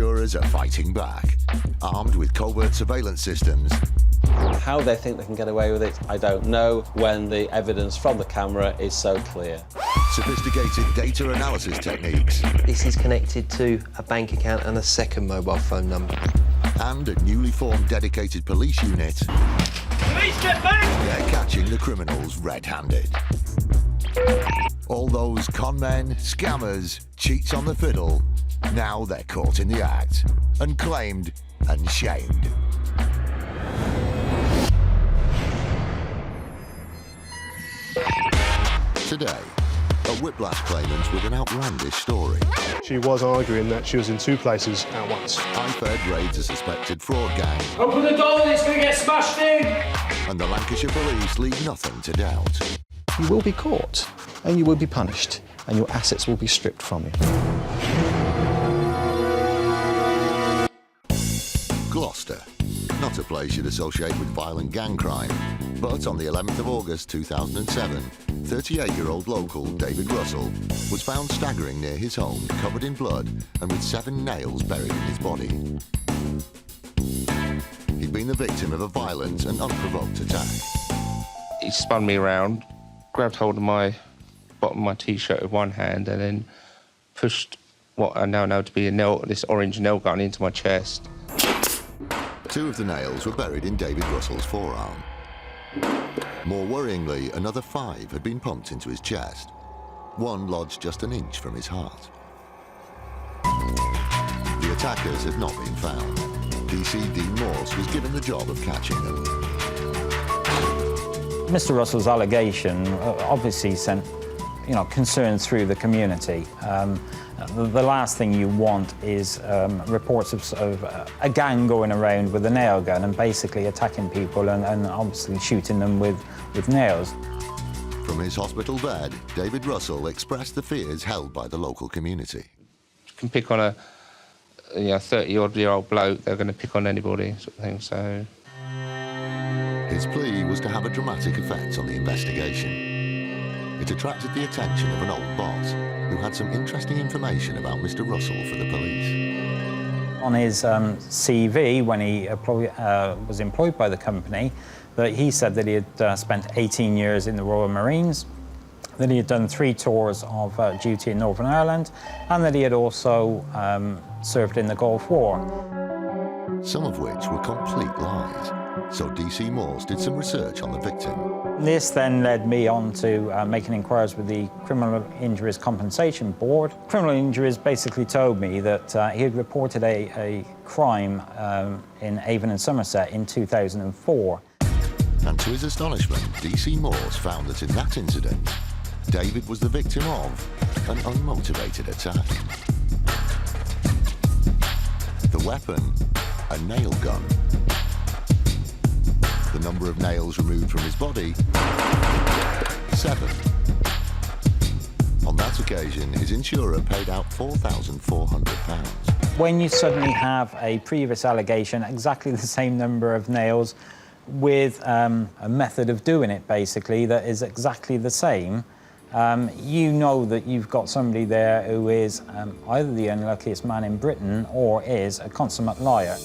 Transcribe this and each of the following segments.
insurers are fighting back, armed with covert surveillance systems. How they think they can get away with it, I don't know, when the evidence from the camera is so clear. Sophisticated data analysis techniques. This is connected to a bank account and a second mobile phone number. And a newly formed dedicated police unit. Police, get back! They're catching the criminals red-handed. All those con men, scammers, cheats on the fiddle, now they're caught in the act, and claimed and shamed. Today, a whiplash claimant with an outlandish story. She was arguing that she was in two places at once. IFED raids a suspected fraud gang. Open the door, it's going to get smashed in! And the Lancashire police leave nothing to doubt. You will be caught, and you will be punished, and your assets will be stripped from you. Gloucester. Not a place you'd associate with violent gang crime. But on the 11th of August 2007, 38-year-old local David Russell was found staggering near his home, covered in blood and with 7 nails buried in his body. He'd been the victim of a violent and unprovoked attack. He spun me around, grabbed hold of my bottom of my T-shirt with one hand and then pushed what I now know to be this orange nail gun into my chest. 2 of the nails were buried in David Russell's forearm. More worryingly, another 5 had been pumped into his chest. 1 lodged just an inch from his heart. The attackers had not been found. DC Dean Morse was given the job of catching them. Mr. Russell's allegation obviously sent, concern through the community. The last thing you want is reports of a gang going around with a nail gun and basically attacking people and obviously shooting them with nails. From his hospital bed, David Russell expressed the fears held by the local community. You can pick on a 30-odd-year-old bloke, they're going to pick on anybody, sort of thing, so... His plea was to have a dramatic effect on the investigation. It attracted the attention of an old boss who had some interesting information about Mr. Russell for the police. On his CV, when he was employed by the company, that he said that he had spent 18 years in the Royal Marines, that he had done 3 tours of duty in Northern Ireland, and that he had also served in the Gulf War. Some of which were complete lies. So DC Morse did some research on the victim. This then led me on to making inquiries with the Criminal Injuries Compensation Board. Criminal Injuries basically told me that he had reported a crime in Avon and Somerset in 2004. And to his astonishment, DC Morse found that in that incident, David was the victim of an unmotivated attack. The weapon, a nail gun. The number of nails removed from his body, 7. On that occasion, his insurer paid out £4,400. When you suddenly have a previous allegation, exactly the same number of nails, with a method of doing it, basically, that is exactly the same, you know that you've got somebody there who is either the unluckiest man in Britain or is a consummate liar.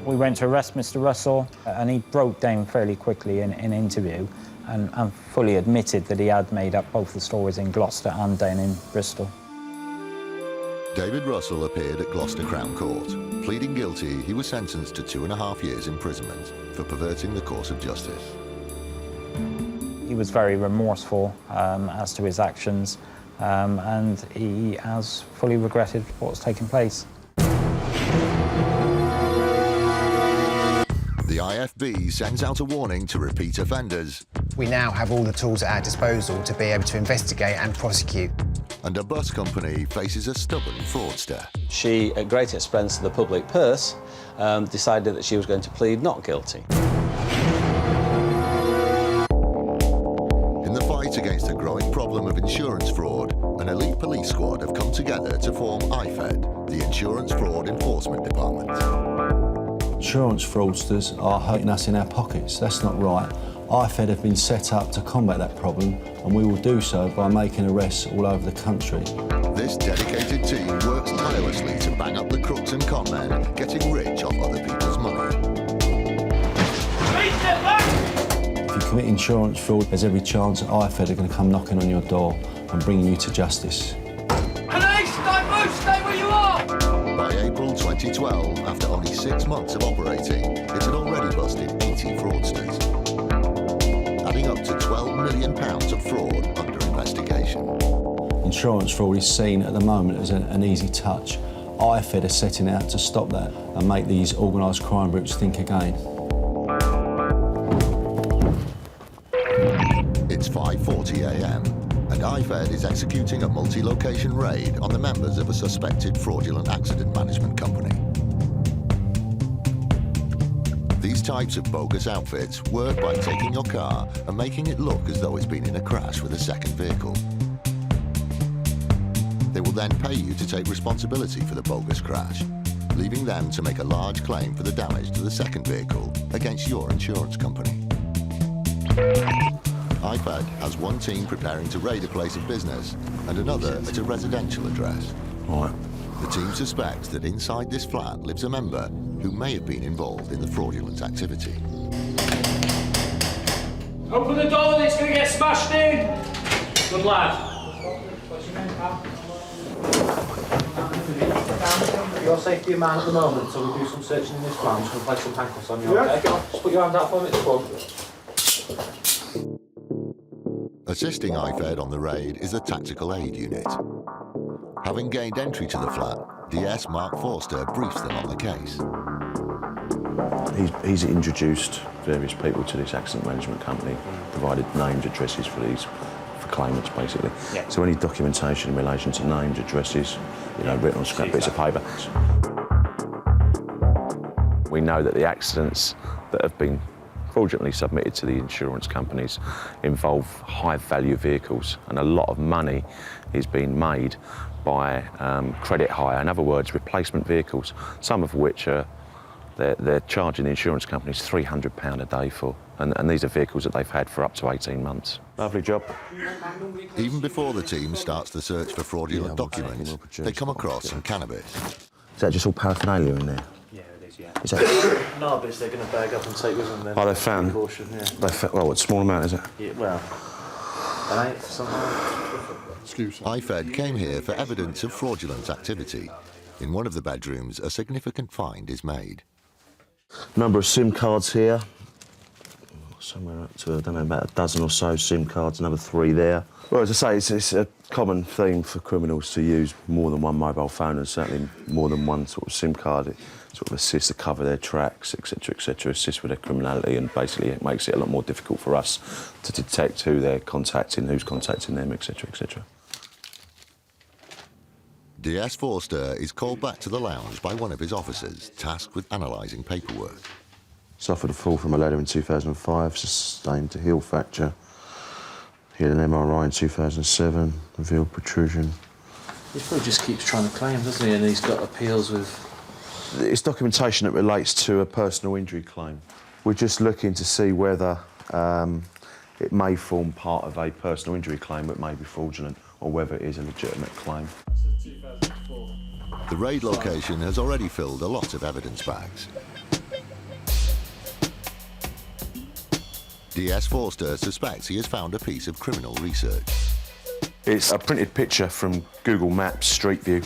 We went to arrest Mr. Russell, and he broke down fairly quickly in an interview and fully admitted that he had made up both the stories in Gloucester and down in Bristol. David Russell appeared at Gloucester Crown Court. Pleading guilty, he was sentenced to 2.5 years imprisonment for perverting the course of justice. He was very remorseful as to his actions, and he has fully regretted what's taken place. The IFB sends out a warning to repeat offenders. We now have all the tools at our disposal to be able to investigate and prosecute. And a bus company faces a stubborn fraudster. She, at great expense of the public purse, decided that she was going to plead not guilty. In the fight against the growing problem of insurance fraud, an elite police squad have come together to form IFED, the Insurance Fraud Enforcement Department. Insurance fraudsters are hurting us in our pockets. That's not right. IFED have been set up to combat that problem, and we will do so by making arrests all over the country. This dedicated team works tirelessly to bang up the crooks and con men, getting rich off other people's money. Police, get back! If you commit insurance fraud, there's every chance that IFED are going to come knocking on your door and bringing you to justice. Police, don't move, stay where you are! By April 2012, after only 6 months of operating, it had already busted 80 fraudsters, adding up to £12 million of fraud under investigation. Insurance fraud is seen at the moment as an easy touch. IFED are setting out to stop that and make these organised crime groups think again. It's 5:40 a.m. and IFED is executing a multi-location raid on the members of a suspected fraudulent accident management company. These types of bogus outfits work by taking your car and making it look as though it's been in a crash with a second vehicle. They will then pay you to take responsibility for the bogus crash, leaving them to make a large claim for the damage to the second vehicle against your insurance company. IFED has one team preparing to raid a place of business and another at a residential address. Right. The team suspects that inside this flat lives a member who may have been involved in the fraudulent activity. Open the door, it's going to get smashed in! Good lad. Your safety in mind at the moment, so we do some searching in this plan. Just going to place some handcuffs on you, okay? Just put your hand out for me, it's fun. Assisting IFED on the raid is the Tactical Aid Unit. Having gained entry to the flat, DS Mark Forster briefs them on the case. He's introduced various people to this accident management company, provided names, addresses for claimants, basically. Yeah. So any documentation in relation to names, addresses, written on scrap bits of paper. We know that the accidents that have been fraudulently submitted to the insurance companies involve high-value vehicles, and a lot of money is being made by credit hire. In other words, replacement vehicles, some of which they're charging the insurance companies £300 a day for, and these are vehicles that they've had for up to 18 months. Lovely job. Even before the team starts the search for fraudulent documents, they come across some cannabis. Is that just all paraphernalia in there? Yeah, it is, yeah. Is that... No, but they're going to bag up and take with them then. Oh, they found? Caution, yeah. Well, what small amount is it? Yeah, well, an eighth, something. IFED came here for evidence of fraudulent activity. In one of the bedrooms, a significant find is made. Number of SIM cards here. Somewhere up to, I don't know, about a dozen or so SIM cards, another 3 there. Well, as I say, it's a common theme for criminals to use more than one mobile phone and certainly more than one sort of SIM card. It sort of assists to cover their tracks, etc., assists with their criminality, and basically it makes it a lot more difficult for us to detect who they're contacting, who's contacting them, etc. DS Forster is called back to the lounge by one of his officers, tasked with analysing paperwork. Suffered a fall from a ladder in 2005, sustained a heel fracture. He had an MRI in 2007, revealed protrusion. He probably just keeps trying to claim, doesn't he? And he's got appeals with... It's documentation that relates to a personal injury claim. We're just looking to see whether it may form part of a personal injury claim that may be fraudulent, or whether it is a legitimate claim. The raid location has already filled a lot of evidence bags. DS Forster suspects he has found a piece of criminal research. It's a printed picture from Google Maps Street View.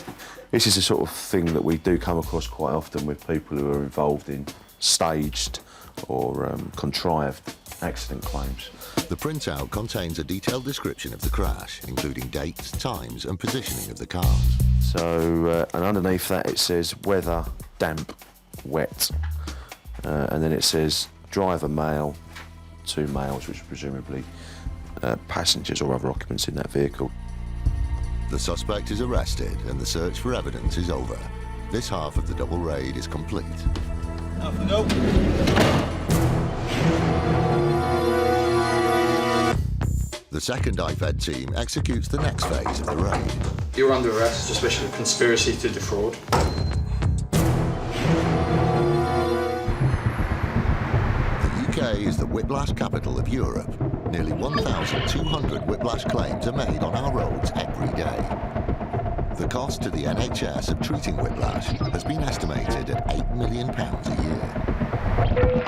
This is the sort of thing that we do come across quite often with people who are involved in staged or contrived accident claims. The printout contains a detailed description of the crash, including dates, times and positioning of the cars. So, and underneath that it says weather, damp, wet. And then it says driver male, 2 males, which are presumably passengers or other occupants in that vehicle. The suspect is arrested and the search for evidence is over. This half of the double raid is complete. The second IFED team executes the next phase of the raid. You're under arrest, suspicion of conspiracy to defraud. The UK is the whiplash capital of Europe. Nearly 1,200 whiplash claims are made on our roads every day. The cost to the NHS of treating whiplash has been estimated at £8 million a year.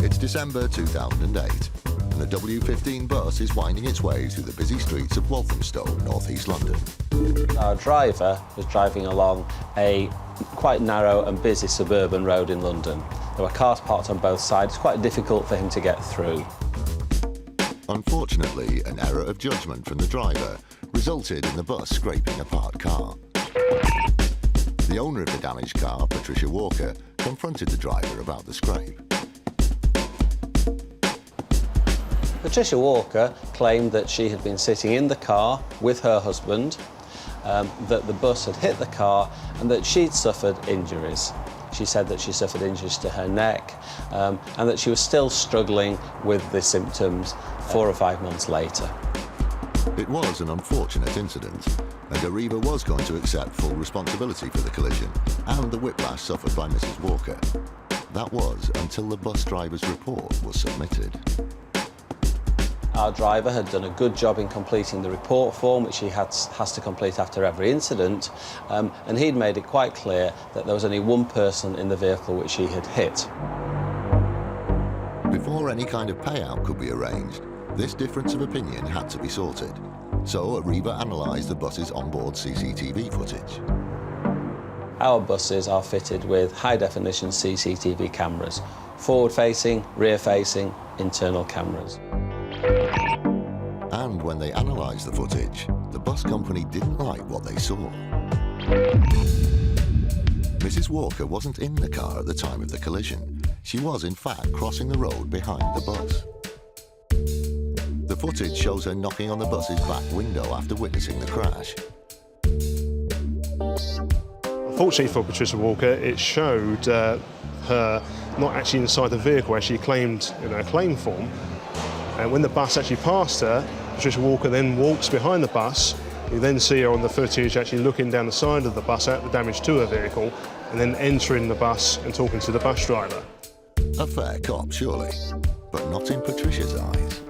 It's December 2008, and the W15 bus is winding its way through the busy streets of Walthamstow, north-east London. Our driver was driving along a quite narrow and busy suburban road in London. There were cars parked on both sides. It's quite difficult for him to get through. Unfortunately, an error of judgment from the driver resulted in the bus scraping a parked car. The owner of the damaged car, Patricia Walker, confronted the driver about the scrape. Patricia Walker claimed that she had been sitting in the car with her husband, that the bus had hit the car and that she'd suffered injuries. She said that she suffered injuries to her neck and that she was still struggling with the symptoms 4 or 5 months later. It was an unfortunate incident, and Arriva was going to accept full responsibility for the collision and the whiplash suffered by Mrs. Walker. That was until the bus driver's report was submitted. Our driver had done a good job in completing the report form, which he has to complete after every incident, and he'd made it quite clear that there was only one person in the vehicle which he had hit. Before any kind of payout could be arranged, this difference of opinion had to be sorted. So Arriva analysed the bus's onboard CCTV footage. Our buses are fitted with high-definition CCTV cameras, forward-facing, rear-facing, internal cameras. And when they analysed the footage, the bus company didn't like what they saw. Mrs. Walker wasn't in the car at the time of the collision. She was, in fact, crossing the road behind the bus. The footage shows her knocking on the bus's back window after witnessing the crash. Unfortunately for Patricia Walker, it showed her not actually inside the vehicle as she claimed in her claim form. And when the bus actually passed her, Patricia Walker then walks behind the bus. You then see her on the footage actually looking down the side of the bus at the damage to her vehicle and then entering the bus and talking to the bus driver. A fair cop, surely, but not in Patricia's eyes.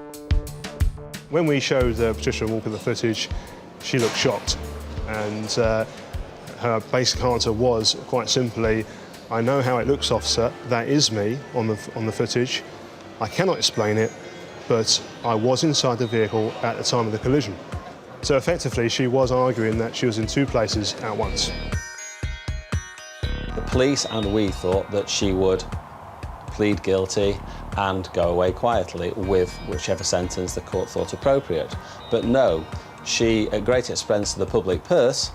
When we showed Patricia Walker the footage, she looked shocked, and her basic answer was quite simply, "I know how it looks, officer. That is me on the footage. I cannot explain it, but I was inside the vehicle at the time of the collision." So effectively, she was arguing that she was in two places at once. The police and we thought that she would plead guilty and go away quietly with whichever sentence the court thought appropriate. But no, she, at great expense to the public purse,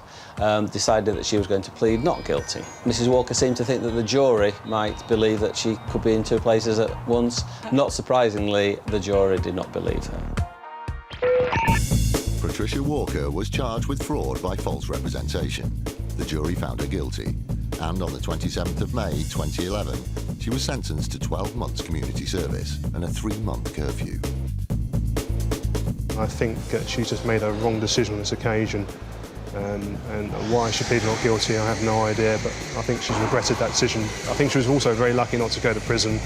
decided that she was going to plead not guilty. Mrs. Walker seemed to think that the jury might believe that she could be in two places at once. Not surprisingly, the jury did not believe her. Patricia Walker was charged with fraud by false representation. The jury found her guilty, and on the 27th of May 2011, she was sentenced to 12 months community service and a 3-month curfew. I think she just made a wrong decision on this occasion, and why she pleaded not guilty, I have no idea, but I think she's regretted that decision. I think she was also very lucky not to go to prison.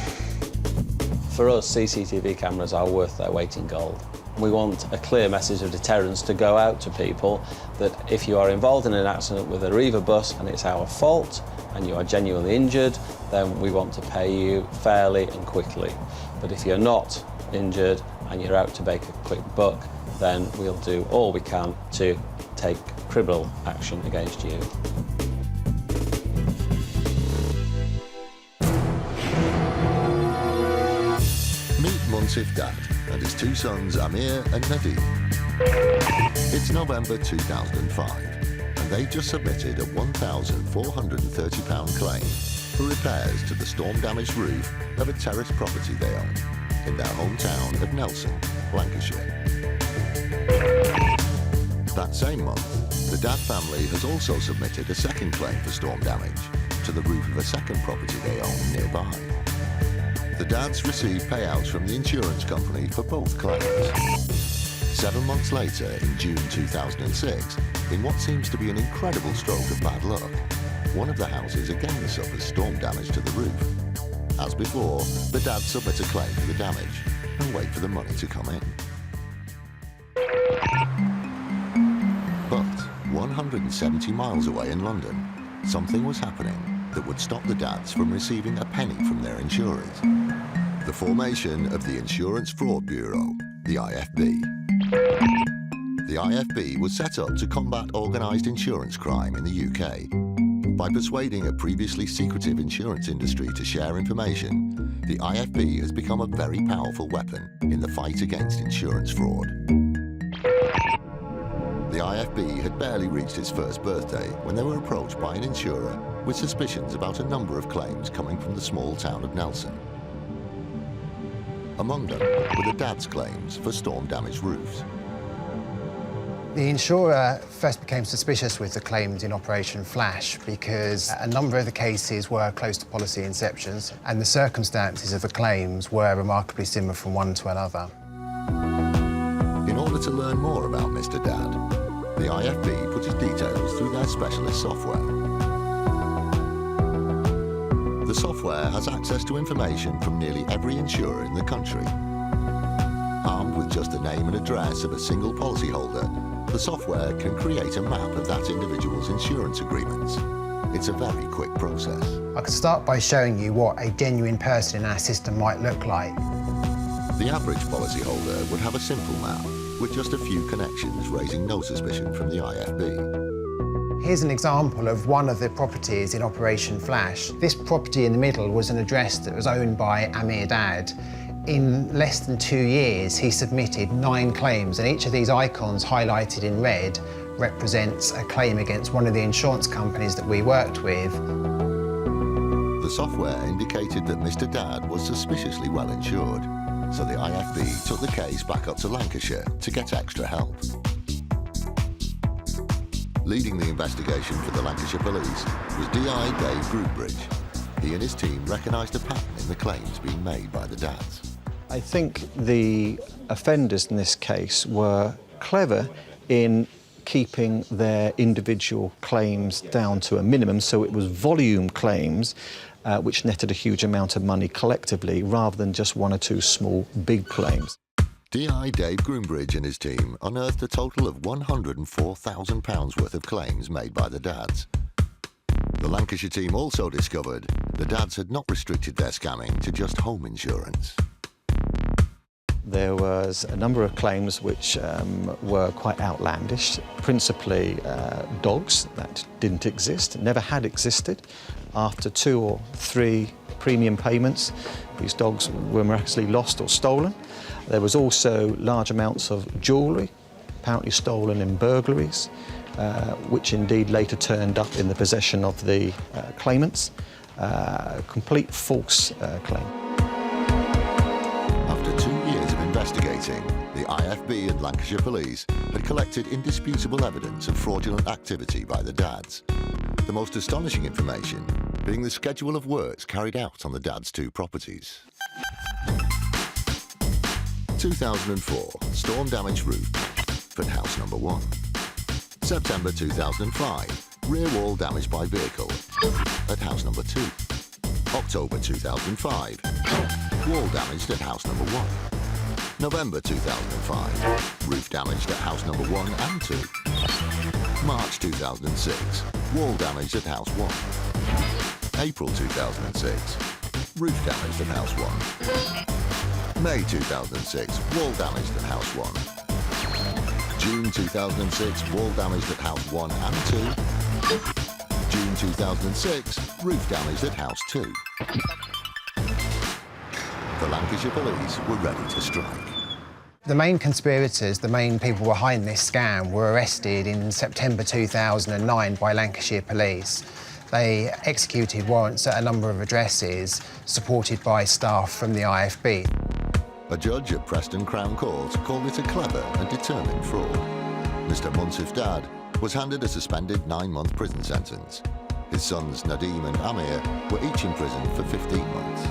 For us, CCTV cameras are worth their weight in gold. We want a clear message of deterrence to go out to people that if you are involved in an accident with a Arriva bus and it's our fault and you are genuinely injured, then we want to pay you fairly and quickly. But if you're not injured and you're out to make a quick buck, then we'll do all we can to take criminal action against you. Meet Munsif Dad and his two sons Amir and Nadeem. It's November 2005, and they've just submitted a £1,430 claim for repairs to the storm-damaged roof of a terraced property they own in their hometown of Nelson, Lancashire. That same month, the Dad family has also submitted a second claim for storm damage to the roof of a second property they own nearby. The Dads received payouts from the insurance company for both claims. 7 months later, in June 2006, in what seems to be an incredible stroke of bad luck, one of the houses again suffers storm damage to the roof. As before, the Dads submit a claim for the damage and wait for the money to come in. But 1 170 miles away in London, something was happening that would stop the dads from receiving a penny from their insurers. The formation of the Insurance Fraud Bureau, the IFB. The IFB was set up to combat organised insurance crime in the UK. By persuading a previously secretive insurance industry to share information, the IFB has become a very powerful weapon in the fight against insurance fraud. The IFB had barely reached its first birthday when they were approached by an insurer with suspicions about a number of claims coming from the small town of Nelson. Among them were the dads' claims for storm-damaged roofs. The insurer first became suspicious with the claims in Operation Flash because a number of the cases were close to policy inceptions and the circumstances of the claims were remarkably similar from one to another. In order to learn more about Mr. Dad, the IFB put his details through their specialist software. The software has access to information from nearly every insurer in the country. Armed with just the name and address of a single policyholder, the software can create a map of that individual's insurance agreements. It's a very quick process. I could start by showing you what a genuine person in our system might look like. The average policyholder would have a simple map with just a few connections, raising no suspicion from the IFB. Here's an example of one of the properties in Operation Flash. This property in the middle was an address that was owned by Amir Dad. In less than 2 years, he submitted 9 claims, and each of these icons highlighted in red represents a claim against one of the insurance companies that we worked with. The software indicated that Mr. Dad was suspiciously well insured, so the IFB took the case back up to Lancashire to get extra help. Leading the investigation for the Lancashire Police was DI Dave Groombridge. He and his team recognised a pattern in the claims being made by the dads. I think the offenders in this case were clever in keeping their individual claims down to a minimum, so it was volume claims which netted a huge amount of money collectively rather than just 1 or 2 small big claims. DI Dave Groombridge and his team unearthed a total of £104,000 worth of claims made by the dads. The Lancashire team also discovered the dads had not restricted their scamming to just home insurance. There was a number of claims which were quite outlandish, principally dogs that didn't exist, never had existed. After 2 or 3 premium payments, these dogs were miraculously lost or stolen. There was also large amounts of jewellery, apparently stolen in burglaries, which indeed later turned up in the possession of the claimants. Complete false claim. After 2 years of investigating, the IFB and Lancashire Police had collected indisputable evidence of fraudulent activity by the dads. The most astonishing information being the schedule of works carried out on the dads' 2 properties. 2004, storm-damaged roof at house number 1. September 2005, rear wall damaged by vehicle at house number 2. October 2005, wall damaged at house number 1. November 2005, roof damaged at house number 1 and 2. March 2006, wall damaged at house 1. April 2006, roof damaged at house 1. May 2006, wall damaged at house 1. June 2006, wall damaged at house 1 and 2. June 2006, roof damaged at house 2. The Lancashire Police were ready to strike. The main conspirators, the main people behind this scam, were arrested in September 2009 by Lancashire Police. They executed warrants at a number of addresses, supported by staff from the IFB. A judge at Preston Crown Court called it a clever and determined fraud. Mr. Munsif Dad was handed a suspended 9-month prison sentence. His sons Nadeem and Amir were each in prison for 15 months.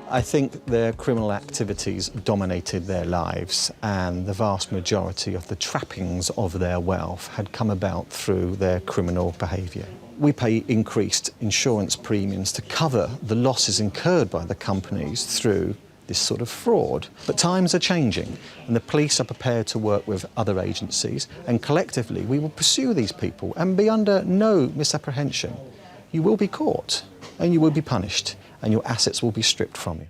I think their criminal activities dominated their lives, and the vast majority of the trappings of their wealth had come about through their criminal behaviour. We pay increased insurance premiums to cover the losses incurred by the companies through this sort of fraud. But times are changing, and the police are prepared to work with other agencies, and collectively we will pursue these people and be under no misapprehension. You will be caught, and you will be punished, and your assets will be stripped from you.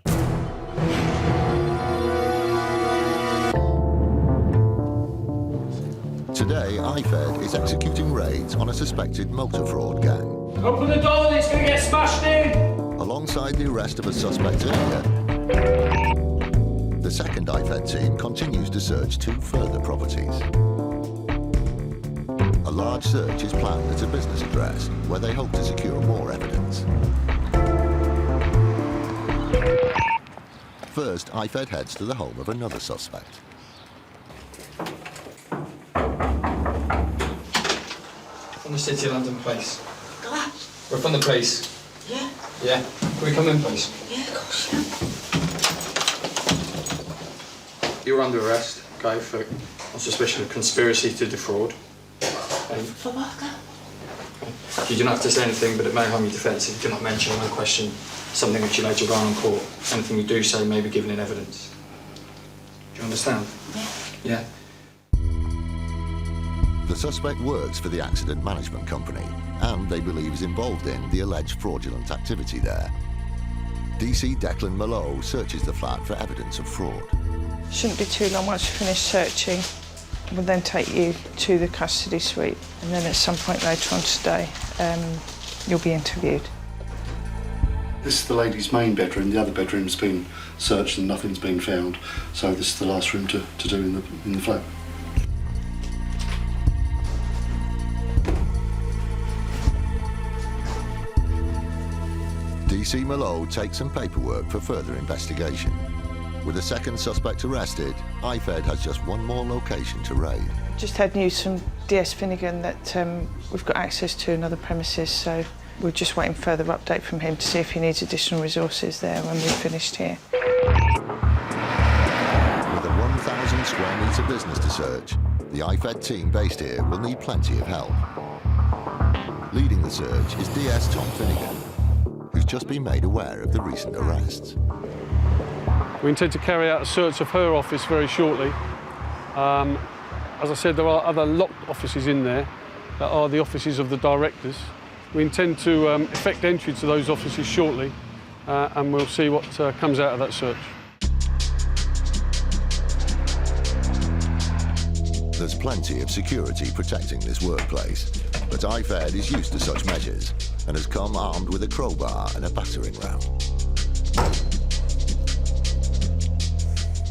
Today, IFED is executing raids on a suspected motor fraud gang. Open the door, it's going to get smashed in! Alongside the arrest of a suspect earlier, the second IFED team continues to search 2 further properties. A large search is planned at a business address where they hope to secure more evidence. First, IFED heads to the home of another suspect. From the City of London police. We're from the police. Yeah? Yeah. Can we come in, please? Yeah, of course, yeah. You're under arrest, okay, on suspicion of conspiracy to defraud. For what? You don't have to say anything, but it may harm your defence if you do not mention or question something which you later on in court. Anything you do say may be given in evidence. Do you understand? Yeah. Yeah. The suspect works for the accident management company, and they believe is involved in the alleged fraudulent activity there. DC Declan Mallow searches the flat for evidence of fraud. Shouldn't be too long. Once you finish searching, we'll then take you to the custody suite, and then at some point later on today, you'll be interviewed. This is the lady's main bedroom. The other bedroom's been searched and nothing's been found, so this is the last room to do in the flat. DC Mallow takes some paperwork for further investigation. With a second suspect arrested, IFED has just one more location to raid. Just had news from DS Finnegan that we've got access to another premises, so we're just waiting for further update from him to see if he needs additional resources there when we've finished here. With a 1,000 square metre business to search, the IFED team based here will need plenty of help. Leading the search is DS Tom Finnegan, who's just been made aware of the recent arrests. We intend to carry out a search of her office very shortly. As I said, there are other locked offices in there that are the offices of the directors. We intend to effect entry to those offices shortly, and we'll see what comes out of that search. There's plenty of security protecting this workplace, but IFED is used to such measures and has come armed with a crowbar and a battering ram.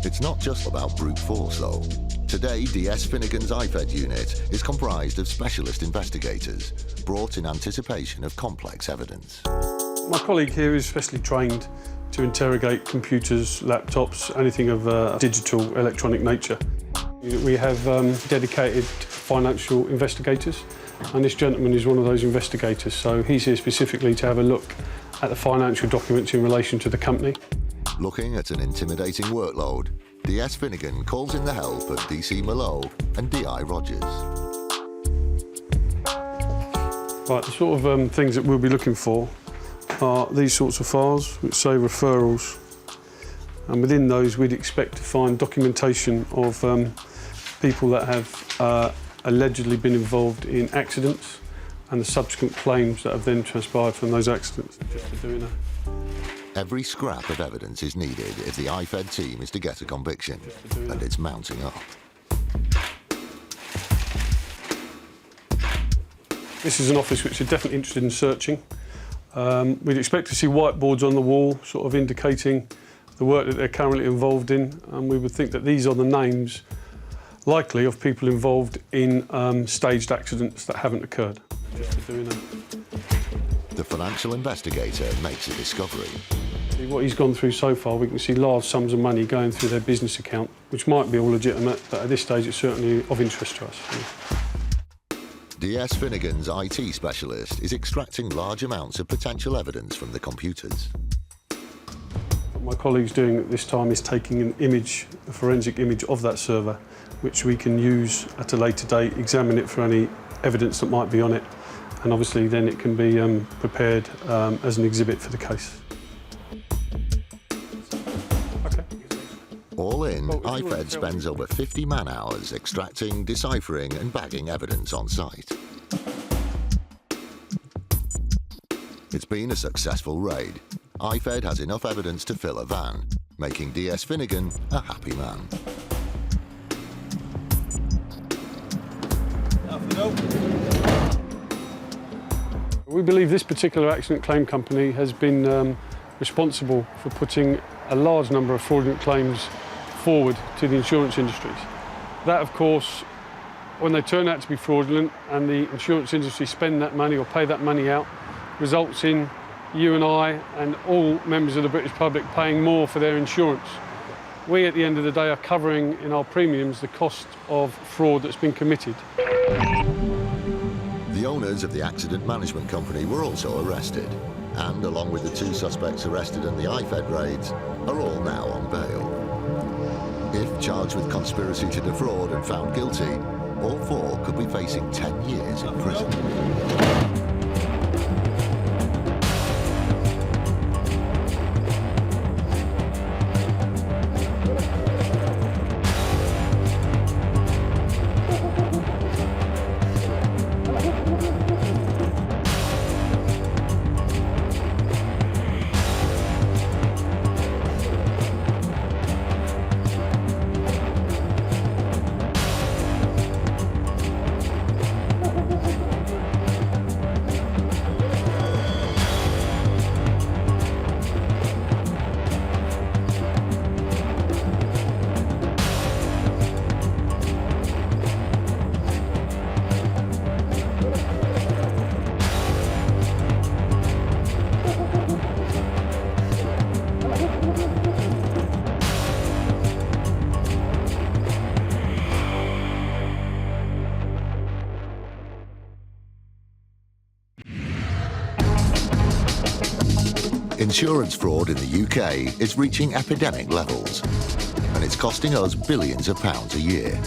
It's not just about brute force, though. Today, DS Finnegan's IFED unit is comprised of specialist investigators brought in anticipation of complex evidence. My colleague here is specially trained to interrogate computers, laptops, anything of digital, electronic nature. We have dedicated financial investigators, and this gentleman is one of those investigators, so he's here specifically to have a look at the financial documents in relation to the company. Looking at an intimidating workload, DS Finnegan calls in the help of DC Mallow and DI Rogers. Right, the sort of things that we'll be looking for are these sorts of files, which say referrals, and within those we'd expect to find documentation of people that have allegedly been involved in accidents and the subsequent claims that have then transpired from those accidents. Just to do Every scrap of evidence is needed if the IFED team is to get a conviction, and it's mounting up. This is an office which is definitely interested in searching. We'd expect to see whiteboards on the wall, sort of indicating the work that they're currently involved in, and we would think that these are the names likely of people involved in staged accidents that haven't occurred. The financial investigator makes a discovery. What he's gone through so far, we can see large sums of money going through their business account, which might be all legitimate, but at this stage it's certainly of interest to us. DS Finnegan's IT specialist is extracting large amounts of potential evidence from the computers. What my colleague's doing at this time is taking an image, a forensic image of that server, which we can use at a later date, examine it for any evidence that might be on it, and obviously then it can be prepared as an exhibit for the case. Okay. in, IFED spends over 50 man-hours extracting, deciphering and bagging evidence on site. It's been a successful raid. IFED has enough evidence to fill a van, making DS Finnegan a happy man. We believe this particular accident claim company has been responsible for putting a large number of fraudulent claims forward to the insurance industries. That, of course, when they turn out to be fraudulent and the insurance industry spend that money or pay that money out, results in you and I and all members of the British public paying more for their insurance. We, at the end of the day, are covering in our premiums the cost of fraud that's been committed. The owners of the accident management company were also arrested, and along with the 2 suspects arrested in the IFED raids, are all now on bail. If charged with conspiracy to defraud and found guilty, all 4 could be facing 10 years in prison. Insurance fraud in the UK is reaching epidemic levels, and it's costing us billions of pounds a year.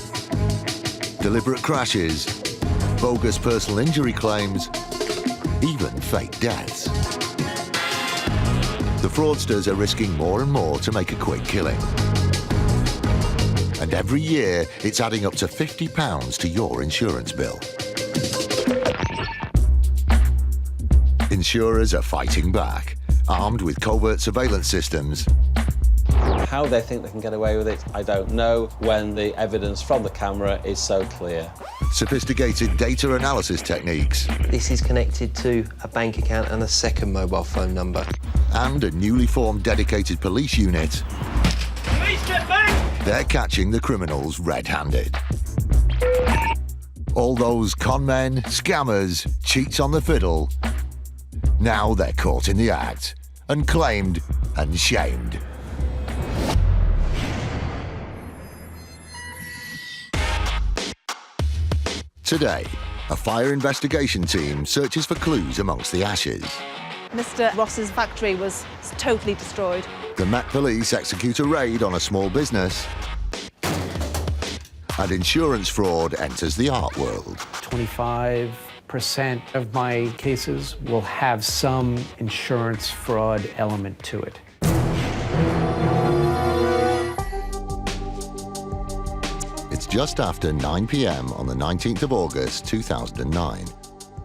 Deliberate crashes, bogus personal injury claims, even fake deaths. The fraudsters are risking more and more to make a quick killing. And every year, it's adding up to £50 to your insurance bill. Insurers are fighting back, armed with covert surveillance systems. How they think they can get away with it, I don't know, when the evidence from the camera is so clear. Sophisticated data analysis techniques. This is connected to a bank account and a second mobile phone number. And a newly formed dedicated police unit. Police, get back! They're catching the criminals red-handed. All those con men, scammers, cheats on the fiddle, now they're caught in the act and claimed and shamed. Today, a fire investigation team searches for clues amongst the ashes. Mr. Ross's factory was totally destroyed. The Met Police execute a raid on a small business. And insurance fraud enters the art world. 25% of my cases will have some insurance fraud element to it. It's just after 9 p.m. on the 19th of August 2009.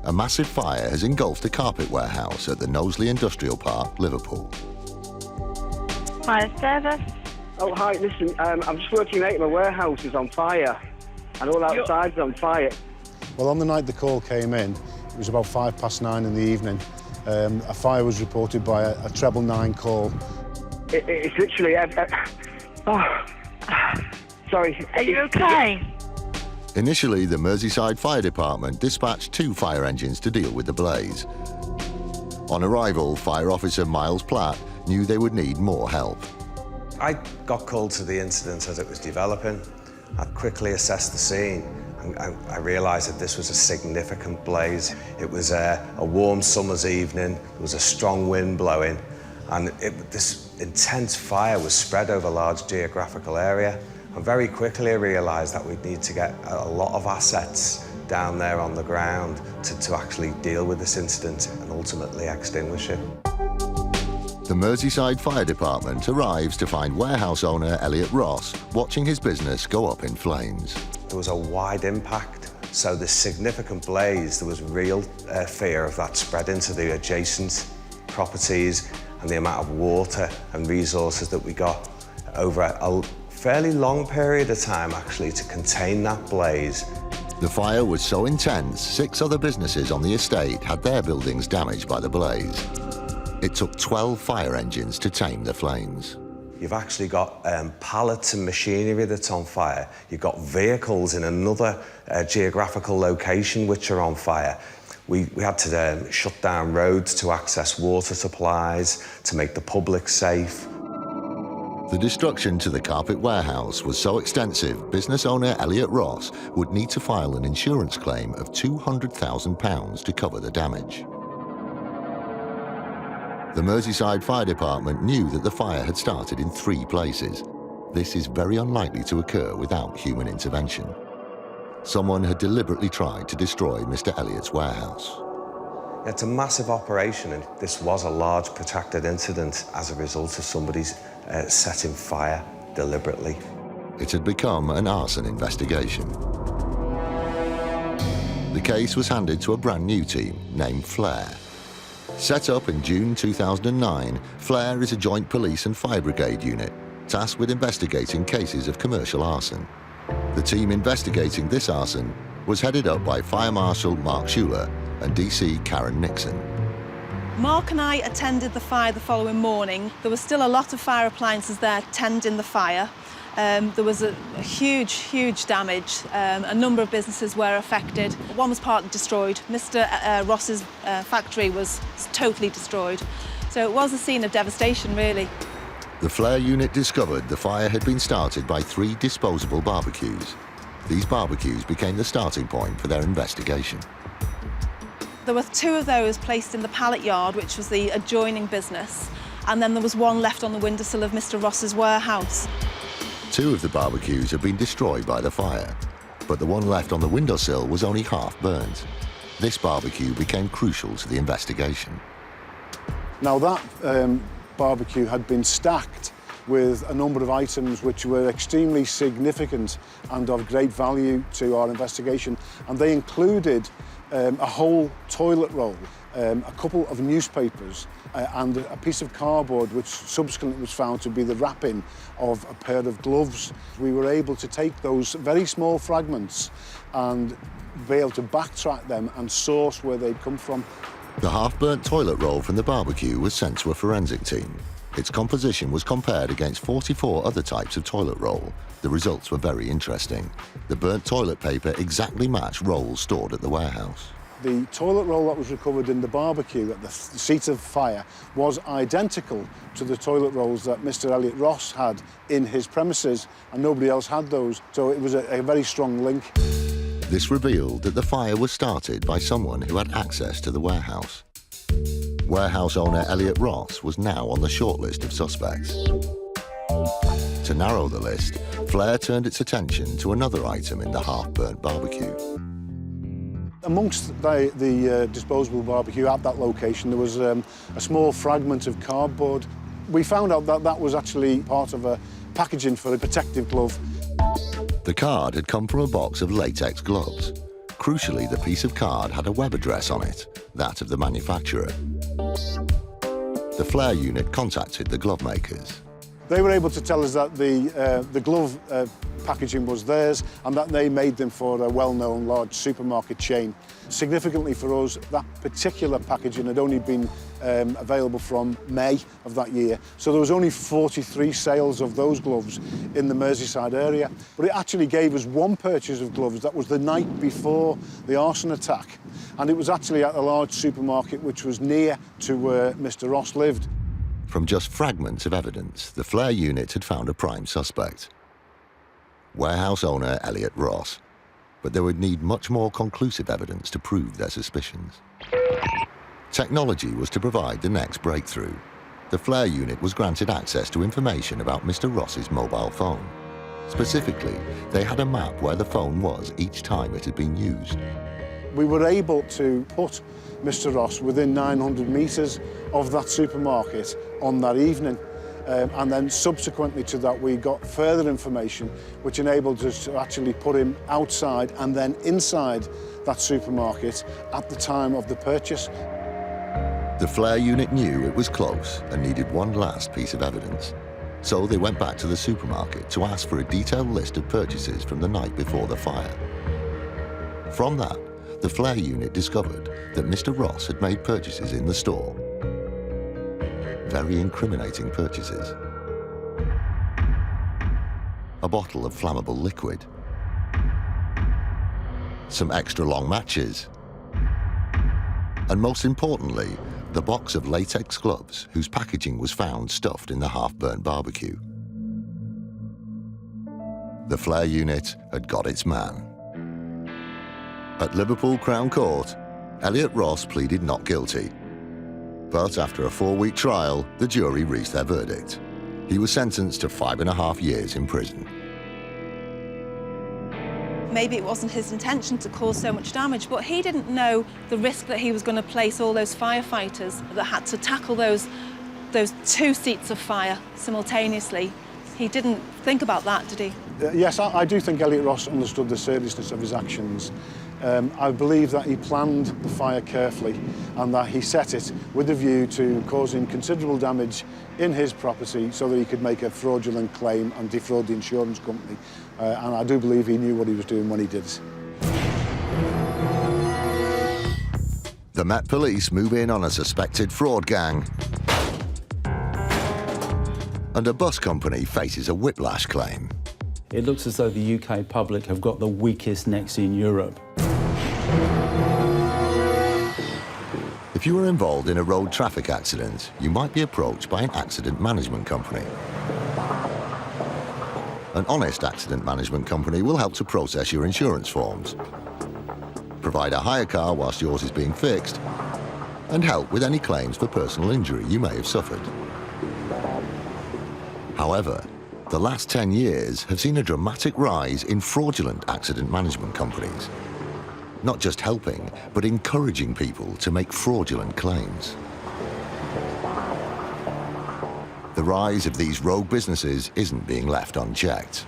A massive fire has engulfed a carpet warehouse at the Knowsley Industrial Park, Liverpool. Fire service. Oh, hi, listen, I'm just working late. My warehouse is on fire, and all outside's on fire. Well, on the night the call came in, it was about 9:05 in the evening. A fire was reported by a treble 9 call. It's literally... sorry. Are you okay? Initially, the Merseyside Fire Department dispatched 2 fire engines to deal with the blaze. On arrival, Fire Officer Miles Platt knew they would need more help. I got called to the incident as it was developing. I quickly assessed the scene. I realised that this was a significant blaze. It was a warm summer's evening, there was a strong wind blowing, and this intense fire was spread over a large geographical area. And very quickly I realised that we'd need to get a lot of assets down there on the ground to actually deal with this incident and ultimately extinguish it. The Merseyside Fire Department arrives to find warehouse owner Elliot Ross watching his business go up in flames. There was a wide impact, so the significant blaze, there was real fear of that spreading to the adjacent properties, and the amount of water and resources that we got over a fairly long period of time actually to contain that blaze. The fire was so intense, 6 other businesses on the estate had their buildings damaged by the blaze. It took 12 fire engines to tame the flames. You've actually got pallets and machinery that's on fire. You've got vehicles in another geographical location which are on fire. We had to shut down roads to access water supplies, to make the public safe. The destruction to the carpet warehouse was so extensive, business owner Elliot Ross would need to file an insurance claim of £200,000 to cover the damage. The Merseyside Fire Department knew that the fire had started in 3 places. This is very unlikely to occur without human intervention. Someone had deliberately tried to destroy Mr. Elliott's warehouse. It's a massive operation, and this was a large protracted incident as a result of somebody's setting fire deliberately. It had become an arson investigation. The case was handed to a brand new team named Flare. Set up in June 2009, Flare is a joint police and fire brigade unit tasked with investigating cases of commercial arson. The team investigating this arson was headed up by Fire Marshal Mark Schuler and DC Karen Nixon. Mark and I attended the fire the following morning. There was still a lot of fire appliances there tending the fire. There was a huge damage. A number of businesses were affected. One was partly destroyed. Mr. Ross's factory was totally destroyed. So it was a scene of devastation, really. The Flare unit discovered the fire had been started by 3 disposable barbecues. These barbecues became the starting point for their investigation. There were 2 of those placed in the pallet yard, which was the adjoining business, and then there was 1 left on the windowsill of Mr. Ross's warehouse. 2 of the barbecues had been destroyed by the fire, but the one left on the windowsill was only half burnt. This barbecue became crucial to the investigation. Now that barbecue had been stacked with a number of items which were extremely significant and of great value to our investigation, and they included a whole toilet roll, a couple of newspapers, and a piece of cardboard which subsequently was found to be the wrapping of a pair of gloves. We were able to take those very small fragments and be able to backtrack them and source where they'd come from. The half-burnt toilet roll from the barbecue was sent to a forensic team. Its composition was compared against 44 other types of toilet roll. The results were very interesting. The burnt toilet paper exactly matched rolls stored at the warehouse. The toilet roll that was recovered in the barbecue at the seat of fire was identical to the toilet rolls that Mr. Elliot Ross had in his premises, and nobody else had those, so it was a very strong link. This revealed that the fire was started by someone who had access to the warehouse. Warehouse owner Elliot Ross was now on the shortlist of suspects. To narrow the list, Flare turned its attention to another item in the half-burnt barbecue. Amongst the disposable barbecue at that location, there was a small fragment of cardboard. We found out that that was actually part of a packaging for a protective glove. The card had come from a box of latex gloves. Crucially, the piece of card had a web address on it, that of the manufacturer. The Flare unit contacted the glove makers. They were able to tell us that the glove packaging was theirs and that they made them for a well-known large supermarket chain. Significantly for us, that particular packaging had only been available from May of that year, so there was only 43 sales of those gloves in the Merseyside area. But it actually gave us 1 purchase of gloves. That was the night before the arson attack, and it was actually at a large supermarket which was near to where Mr. Ross lived. From just fragments of evidence, the Flare unit had found a prime suspect. Warehouse owner Elliot Ross. But they would need much more conclusive evidence to prove their suspicions. Technology was to provide the next breakthrough. The Flare unit was granted access to information about Mr. Ross's mobile phone. Specifically, they had a map where the phone was each time it had been used. We were able to put Mr. Ross within 900 metres of that supermarket on that evening. And then subsequently to that, we got further information which enabled us to actually put him outside and then inside that supermarket at the time of the purchase. The flare unit knew it was close and needed one last piece of evidence. So they went back to the supermarket to ask for a detailed list of purchases from the night before the fire. From that, the flare unit discovered that Mr. Ross had made purchases in the store. Very incriminating purchases. A bottle of flammable liquid. Some extra long matches. And most importantly, the box of latex gloves whose packaging was found stuffed in the half-burnt barbecue. The flare unit had got its man. At Liverpool Crown Court, Elliot Ross pleaded not guilty. But after a 4-week trial, the jury reached their verdict. He was sentenced to 5.5 years in prison. Maybe it wasn't his intention to cause so much damage, but he didn't know the risk that he was going to place all those firefighters that had to tackle those 2 seats of fire simultaneously. He didn't think about that, did he? Yes, I do think Elliot Ross understood the seriousness of his actions. I believe that he planned the fire carefully and that he set it with a view to causing considerable damage in his property so that he could make a fraudulent claim and defraud the insurance company. And I do believe he knew what he was doing when he did it. The Met Police move in on a suspected fraud gang. And a bus company faces a whiplash claim. It looks as though the UK public have got the weakest necks in Europe. If you were involved in a road traffic accident, you might be approached by an accident management company. An honest accident management company will help to process your insurance forms, provide a hire car whilst yours is being fixed, and help with any claims for personal injury you may have suffered. However, the last 10 years have seen a dramatic rise in fraudulent accident management companies. Not just helping, but encouraging people to make fraudulent claims. The rise of these rogue businesses isn't being left unchecked.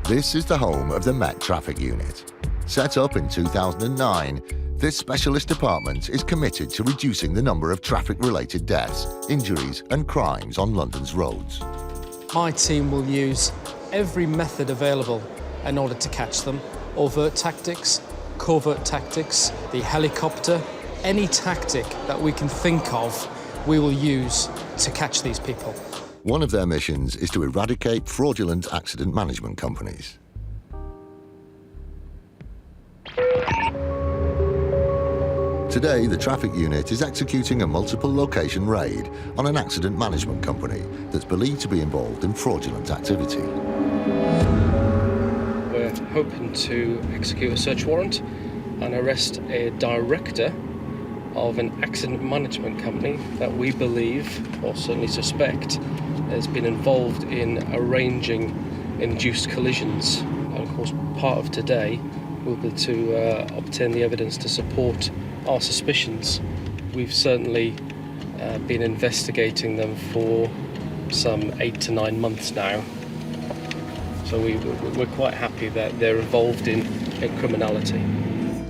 This is the home of the Met Traffic Unit. Set up in 2009, this specialist department is committed to reducing the number of traffic-related deaths, injuries and crimes on London's roads. My team will use every method available in order to catch them. Overt tactics, covert tactics, the helicopter, any tactic that we can think of, we will use to catch these people. One of their missions is to eradicate fraudulent accident management companies. Today, the traffic unit is executing a multiple location raid on an accident management company that's believed to be involved in fraudulent activity. We're hoping to execute a search warrant and arrest a director of an accident management company that we believe, or certainly suspect, has been involved in arranging induced collisions. And of course, part of today will be to obtain the evidence to support our suspicions. We've certainly been investigating them for some 8 to 9 months now. So we're quite happy that they're involved in criminality.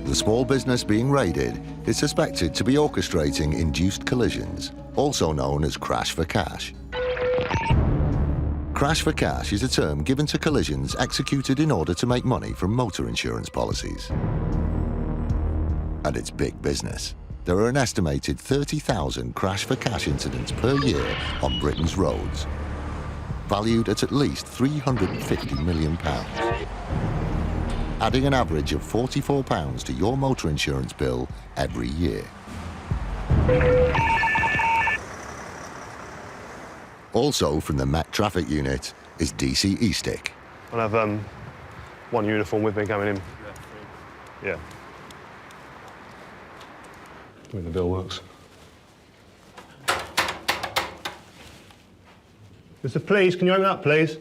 The small business being raided is suspected to be orchestrating induced collisions, also known as crash for cash. Crash for cash is a term given to collisions executed in order to make money from motor insurance policies. And it's big business. There are an estimated 30,000 crash for cash incidents per year on Britain's roads, valued at least £350 million, adding an average of £44 to your motor insurance bill every year. Also from the Met Traffic Unit is DC E-Stick. I'll have one uniform with me going in. Yeah. When the bill works. Mr. Please, can you open up, please?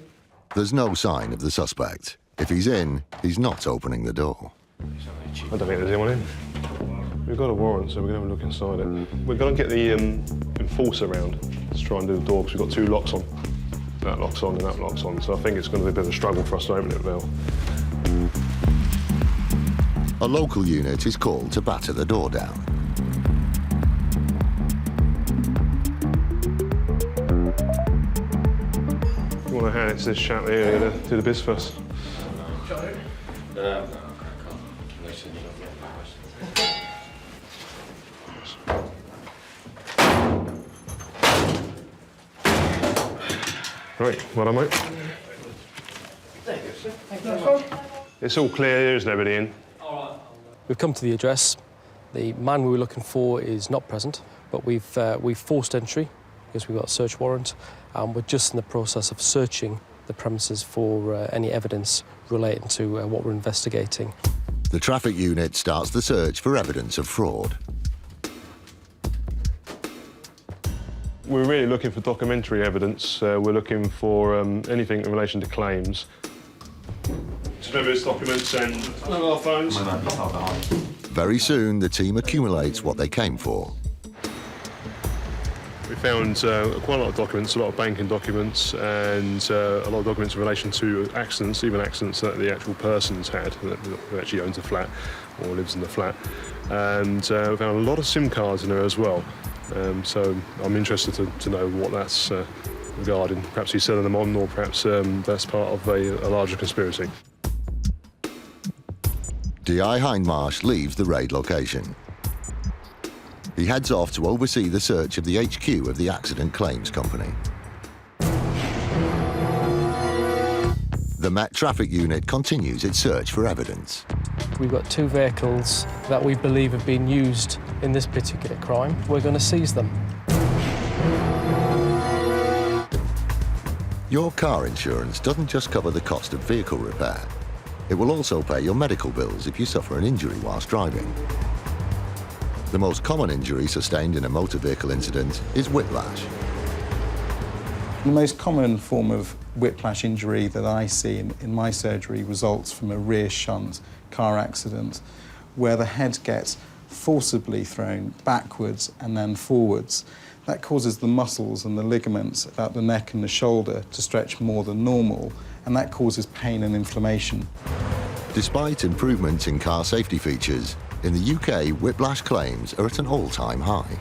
There's no sign of the suspect. If he's in, he's not opening the door. I don't think there's anyone in. We've got a warrant, so we're going to have a look inside it. We're going to get the enforcer round to try and do the door, because we've got 2 locks on. That lock's on and that lock's on, so I think it's going to be a bit of a struggle for us to open it now. A local unit is called to batter the door down. If you want to hand it to this chap here to do the biz first. Right, well done, mate. It's all clear, there isn't everybody in? We've come to the address. The man we were looking for is not present, but we've forced entry because we've got a search warrant, and we're just in the process of searching the premises for any evidence relating to what we're investigating. The traffic unit starts the search for evidence of fraud. We're really looking for documentary evidence. We're looking for anything in relation to claims. Surveillance documents and mobile phones. Very soon, the team accumulates what they came for. We found quite a lot of documents, a lot of banking documents, and a lot of documents in relation to accidents, even accidents that the actual person's had, who actually owns a flat or lives in the flat. And we found a lot of SIM cards in there as well. So I'm interested to know what that's regarding. Perhaps he's selling them on, or perhaps that's part of a larger conspiracy. DI Hindmarsh leaves the raid location. He heads off to oversee the search of the HQ of the accident claims company. The Met Traffic Unit continues its search for evidence. We've got 2 vehicles that we believe have been used in this particular crime. We're going to seize them. Your car insurance doesn't just cover the cost of vehicle repair. It will also pay your medical bills if you suffer an injury whilst driving. The most common injury sustained in a motor vehicle incident is whiplash. The most common form of whiplash injury that I see in my surgery results from a rear shunt car accident where the head gets forcibly thrown backwards and then forwards. That causes the muscles and the ligaments about the neck and the shoulder to stretch more than normal, and that causes pain and inflammation. Despite improvements in car safety features, in the UK, whiplash claims are at an all-time high.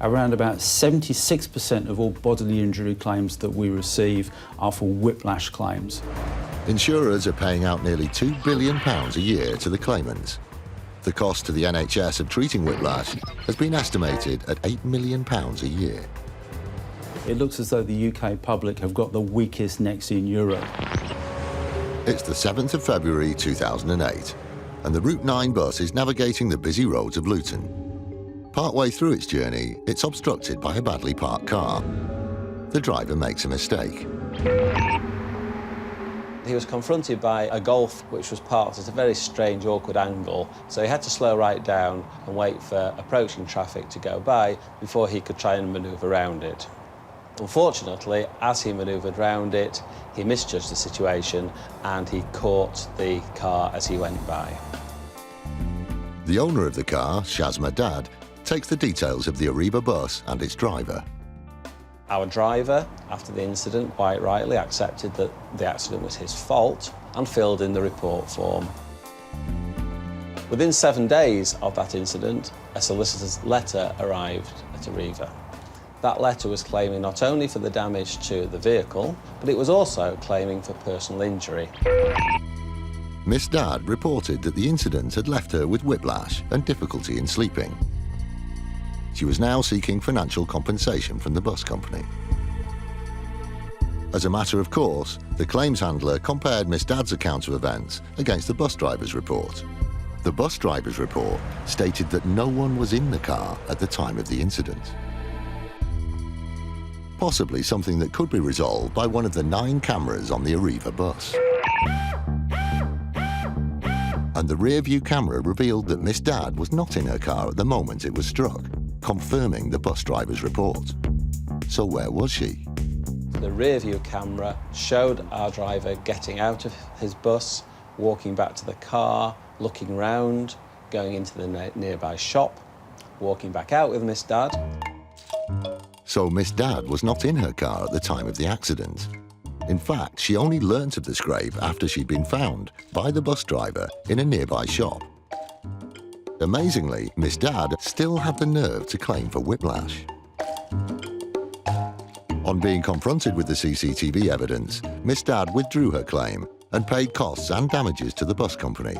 Around about 76% of all bodily injury claims that we receive are for whiplash claims. Insurers are paying out nearly £2 billion a year to the claimants. The cost to the NHS of treating whiplash has been estimated at £8 million a year. It looks as though the UK public have got the weakest necks in Europe. It's the 7th of February 2008, and the Route 9 bus is navigating the busy roads of Luton. Partway through its journey, it's obstructed by a badly parked car. The driver makes a mistake. He was confronted by a Golf which was parked at a very strange, awkward angle, so he had to slow right down and wait for approaching traffic to go by before he could try and manoeuvre around it. Unfortunately, as he manoeuvred round it, he misjudged the situation and he caught the car as he went by. The owner of the car, Shazma Dad, takes the details of the Arriva bus and its driver. Our driver, after the incident, quite rightly accepted that the accident was his fault and filled in the report form. Within 7 days of that incident, a solicitor's letter arrived at Arriva. That letter was claiming not only for the damage to the vehicle, but it was also claiming for personal injury. Miss Dad reported that the incident had left her with whiplash and difficulty in sleeping. She was now seeking financial compensation from the bus company. As a matter of course, the claims handler compared Miss Dad's account of events against the bus driver's report. The bus driver's report stated that no one was in the car at the time of the incident. Possibly something that could be resolved by one of the 9 cameras on the Arriva bus. And the rear-view camera revealed that Miss Dad was not in her car at the moment it was struck, confirming the bus driver's report. So where was she? The rear-view camera showed our driver getting out of his bus, walking back to the car, looking round, going into the nearby shop, walking back out with Miss Dad. So Miss Dad was not in her car at the time of the accident. In fact, she only learnt of the scrape after she'd been found by the bus driver in a nearby shop. Amazingly, Miss Dad still had the nerve to claim for whiplash. On being confronted with the CCTV evidence, Miss Dad withdrew her claim and paid costs and damages to the bus company.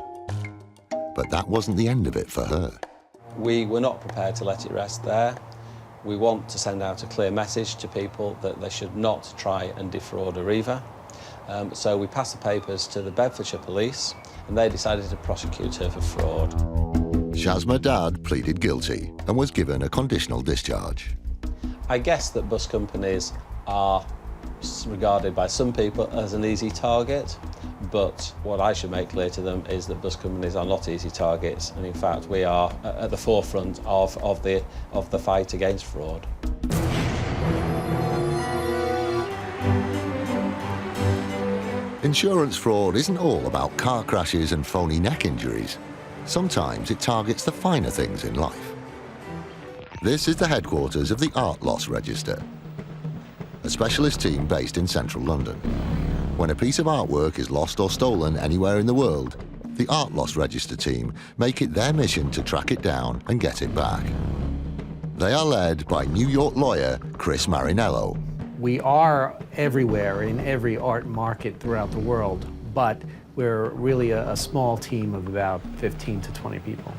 But that wasn't the end of it for her. We were not prepared to let it rest there. We want to send out a clear message to people that they should not try and defraud a reaver. So we passed the papers to the Bedfordshire Police, and they decided to prosecute her for fraud. Shazma Dad pleaded guilty and was given a conditional discharge. I guess that bus companies are regarded by some people as an easy target, but what I should make clear to them is that bus companies are not easy targets, and in fact we are at the forefront of the fight against fraud. Insurance fraud isn't all about car crashes and phony neck injuries. Sometimes it targets the finer things in life. This is the headquarters of the Art Loss Register, a specialist team based in central London. When a piece of artwork is lost or stolen anywhere in the world, the Art Loss Register team make it their mission to track it down and get it back. They are led by New York lawyer Chris Marinello. We are everywhere in every art market throughout the world, but we're really a small team of about 15 to 20 people.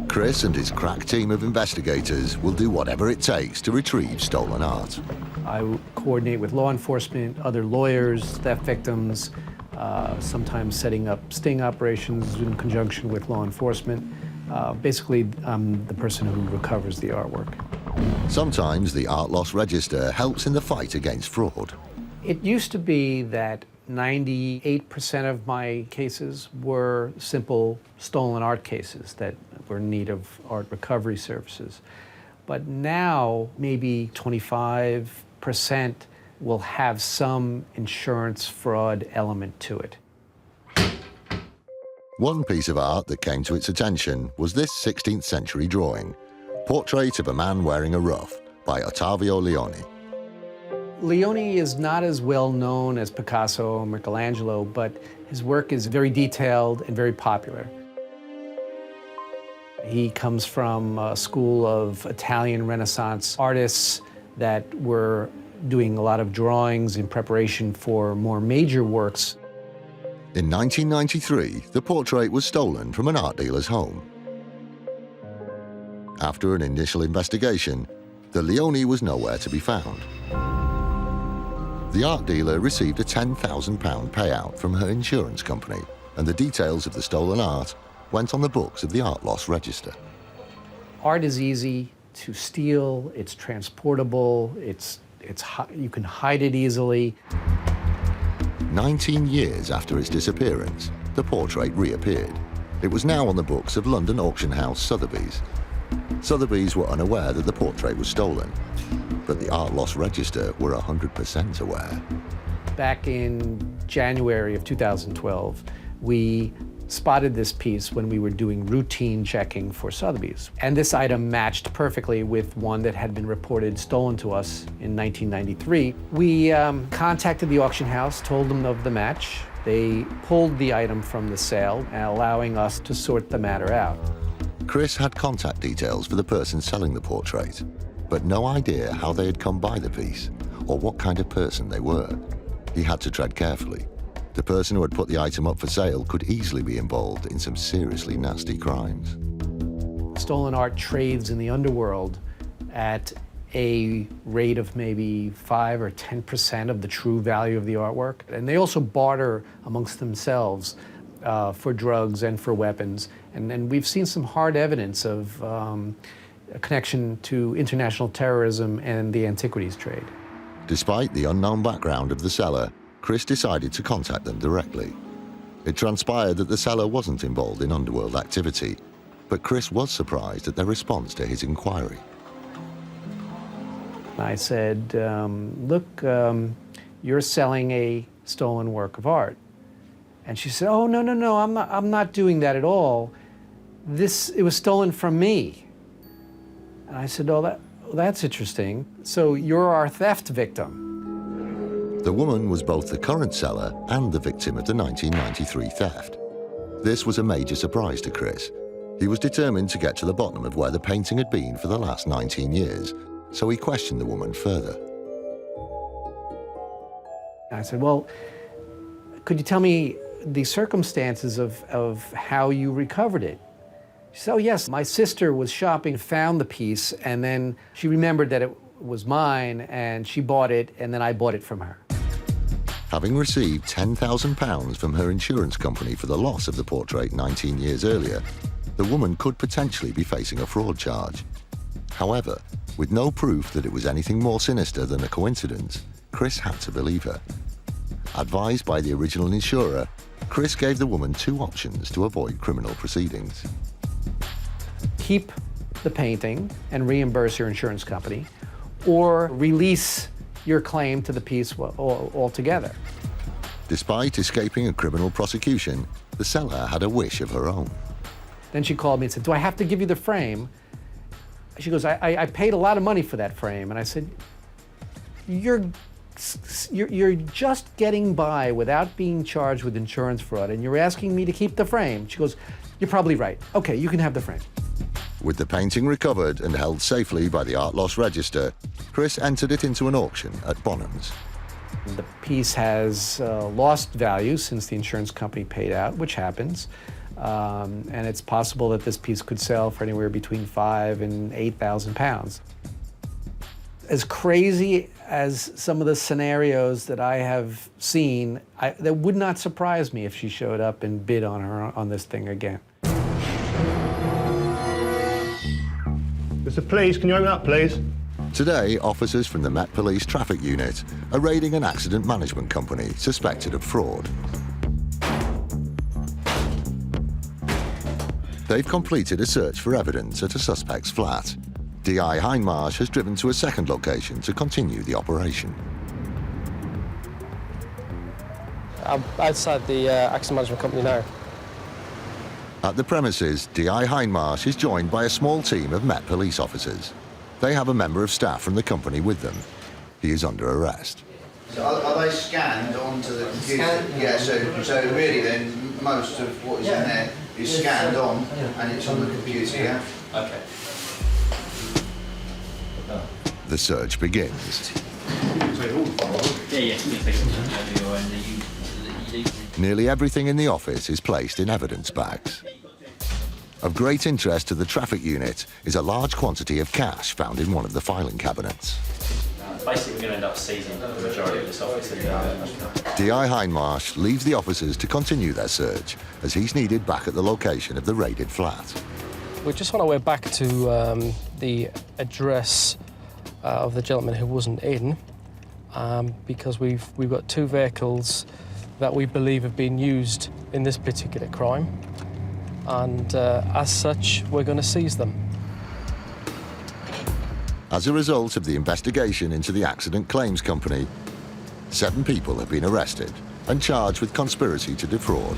Chris and his crack team of investigators will do whatever it takes to retrieve stolen art. I coordinate with law enforcement, other lawyers, theft victims, sometimes setting up sting operations in conjunction with law enforcement. Basically, I'm the person who recovers the artwork. Sometimes the Art Loss Register helps in the fight against fraud. It used to be that 98% of my cases were simple stolen art cases that were in need of art recovery services. But now, maybe 25% will have some insurance fraud element to it. One piece of art that came to its attention was this 16th century drawing, Portrait of a Man Wearing a Ruff by Ottavio Leoni. Leoni is not as well known as Picasso or Michelangelo, but his work is very detailed and very popular. He comes from a school of Italian Renaissance artists that were doing a lot of drawings in preparation for more major works. In 1993, the portrait was stolen from an art dealer's home. After an initial investigation, the Leoni was nowhere to be found. The art dealer received a £10,000 payout from her insurance company, and the details of the stolen art went on the books of the Art Loss Register. Art is easy to steal, it's transportable, you can hide it easily. 19 years after its disappearance, the portrait reappeared. It was now on the books of London auction house Sotheby's. Sotheby's were unaware that the portrait was stolen, but the Art Loss Register were 100% aware. Back in January of 2012, we spotted this piece when we were doing routine checking for Sotheby's. And this item matched perfectly with one that had been reported stolen to us in 1993. We contacted the auction house, told them of the match. They pulled the item from the sale, allowing us to sort the matter out. Chris had contact details for the person selling the portrait, but no idea how they had come by the piece or what kind of person they were. He had to tread carefully. The person who had put the item up for sale could easily be involved in some seriously nasty crimes. Stolen art trades in the underworld at a rate of maybe 5 or 10% of the true value of the artwork. And they also barter amongst themselves for drugs and for weapons. And we've seen some hard evidence of a connection to international terrorism and the antiquities trade. Despite the unknown background of the seller, Chris decided to contact them directly. It transpired that the seller wasn't involved in underworld activity, but Chris was surprised at their response to his inquiry. I said, look, you're selling a stolen work of art. And she said, oh, no, I'm not doing that at all. it was stolen from me. And I said, oh, that's interesting. So you're our theft victim. The woman was both the current seller and the victim of the 1993 theft. This was a major surprise to Chris. He was determined to get to the bottom of where the painting had been for the last 19 years, so he questioned the woman further. I said, well, could you tell me the circumstances of how you recovered it? She said, oh yes, my sister was shopping, found the piece, and then she remembered that it was mine, and she bought it, and then I bought it from her. Having received £10,000 from her insurance company for the loss of the portrait 19 years earlier, the woman could potentially be facing a fraud charge. However, with no proof that it was anything more sinister than a coincidence, Chris had to believe her. Advised by the original insurer, Chris gave the woman two options to avoid criminal proceedings. Keep the painting and reimburse your insurance company, or release your claim to the piece altogether. Despite escaping a criminal prosecution, the seller had a wish of her own. Then she called me and said, do I have to give you the frame? She goes, I paid a lot of money for that frame. And I said, you're just getting by without being charged with insurance fraud, and you're asking me to keep the frame. She goes, you're probably right. Okay, you can have the frame. With the painting recovered and held safely by the Art Loss Register, Chris entered it into an auction at Bonhams. The piece has lost value since the insurance company paid out, which happens. And it's possible that this piece could sell for anywhere between £5,000 and £8,000. As crazy as some of the scenarios that I have seen, that would not surprise me if she showed up and bid on this thing again. Mr. Please, can you open up, please? Today, officers from the Met Police Traffic Unit are raiding an accident management company suspected of fraud. They've completed a search for evidence at a suspect's flat. DI Hindmarsh has driven to a second location to continue the operation. I'm outside the accident management company now. At the premises, DI Hindmarsh is joined by a small team of Met Police officers. They have a member of staff from the company with them. He is under arrest. So are they scanned onto the computer? Yeah, so really then, most of what is in there is scanned on and it's on the computer, yeah? Okay. The search begins. Nearly everything in the office is placed in evidence bags. Of great interest to the traffic unit is a large quantity of cash found in one of the filing cabinets. Basically, we're going to end up seizing the majority of this office. DI Hindmarsh leaves the officers to continue their search as he's needed back at the location of the raided flat. We're just on our way back to the address of the gentleman who wasn't in, because we've got two vehicles that we believe have been used in this particular crime, and as such, we're going to seize them. As a result of the investigation into the accident claims company, 7 people have been arrested and charged with conspiracy to defraud.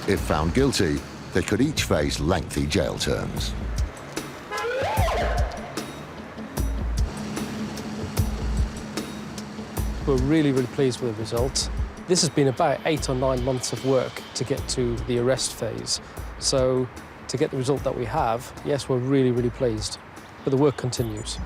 If found guilty, they could each face lengthy jail terms. We're really, really pleased with the results. This has been about 8 or 9 months of work to get to the arrest phase. So to get the result that we have, yes, we're really, really pleased. But the work continues.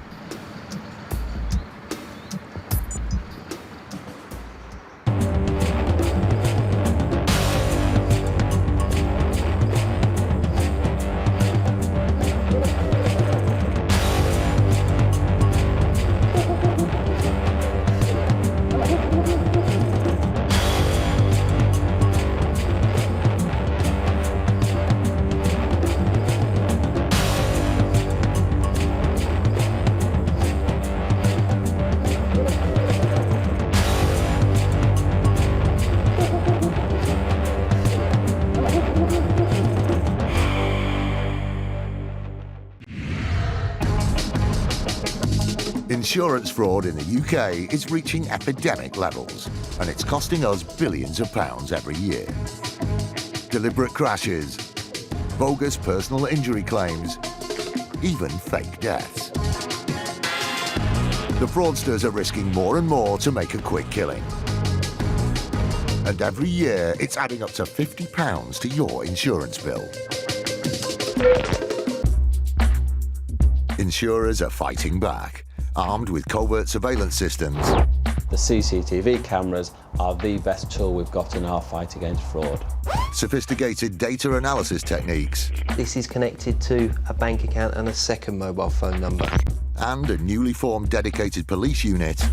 Insurance fraud in the UK is reaching epidemic levels, and it's costing us billions of pounds every year. Deliberate crashes, bogus personal injury claims, even fake deaths. The fraudsters are risking more and more to make a quick killing. And every year, it's adding up to £50 to your insurance bill. Insurers are fighting back, armed with covert surveillance systems. The CCTV cameras are the best tool we've got in our fight against fraud. Sophisticated data analysis techniques. This is connected to a bank account and a second mobile phone number. And a newly formed dedicated police unit.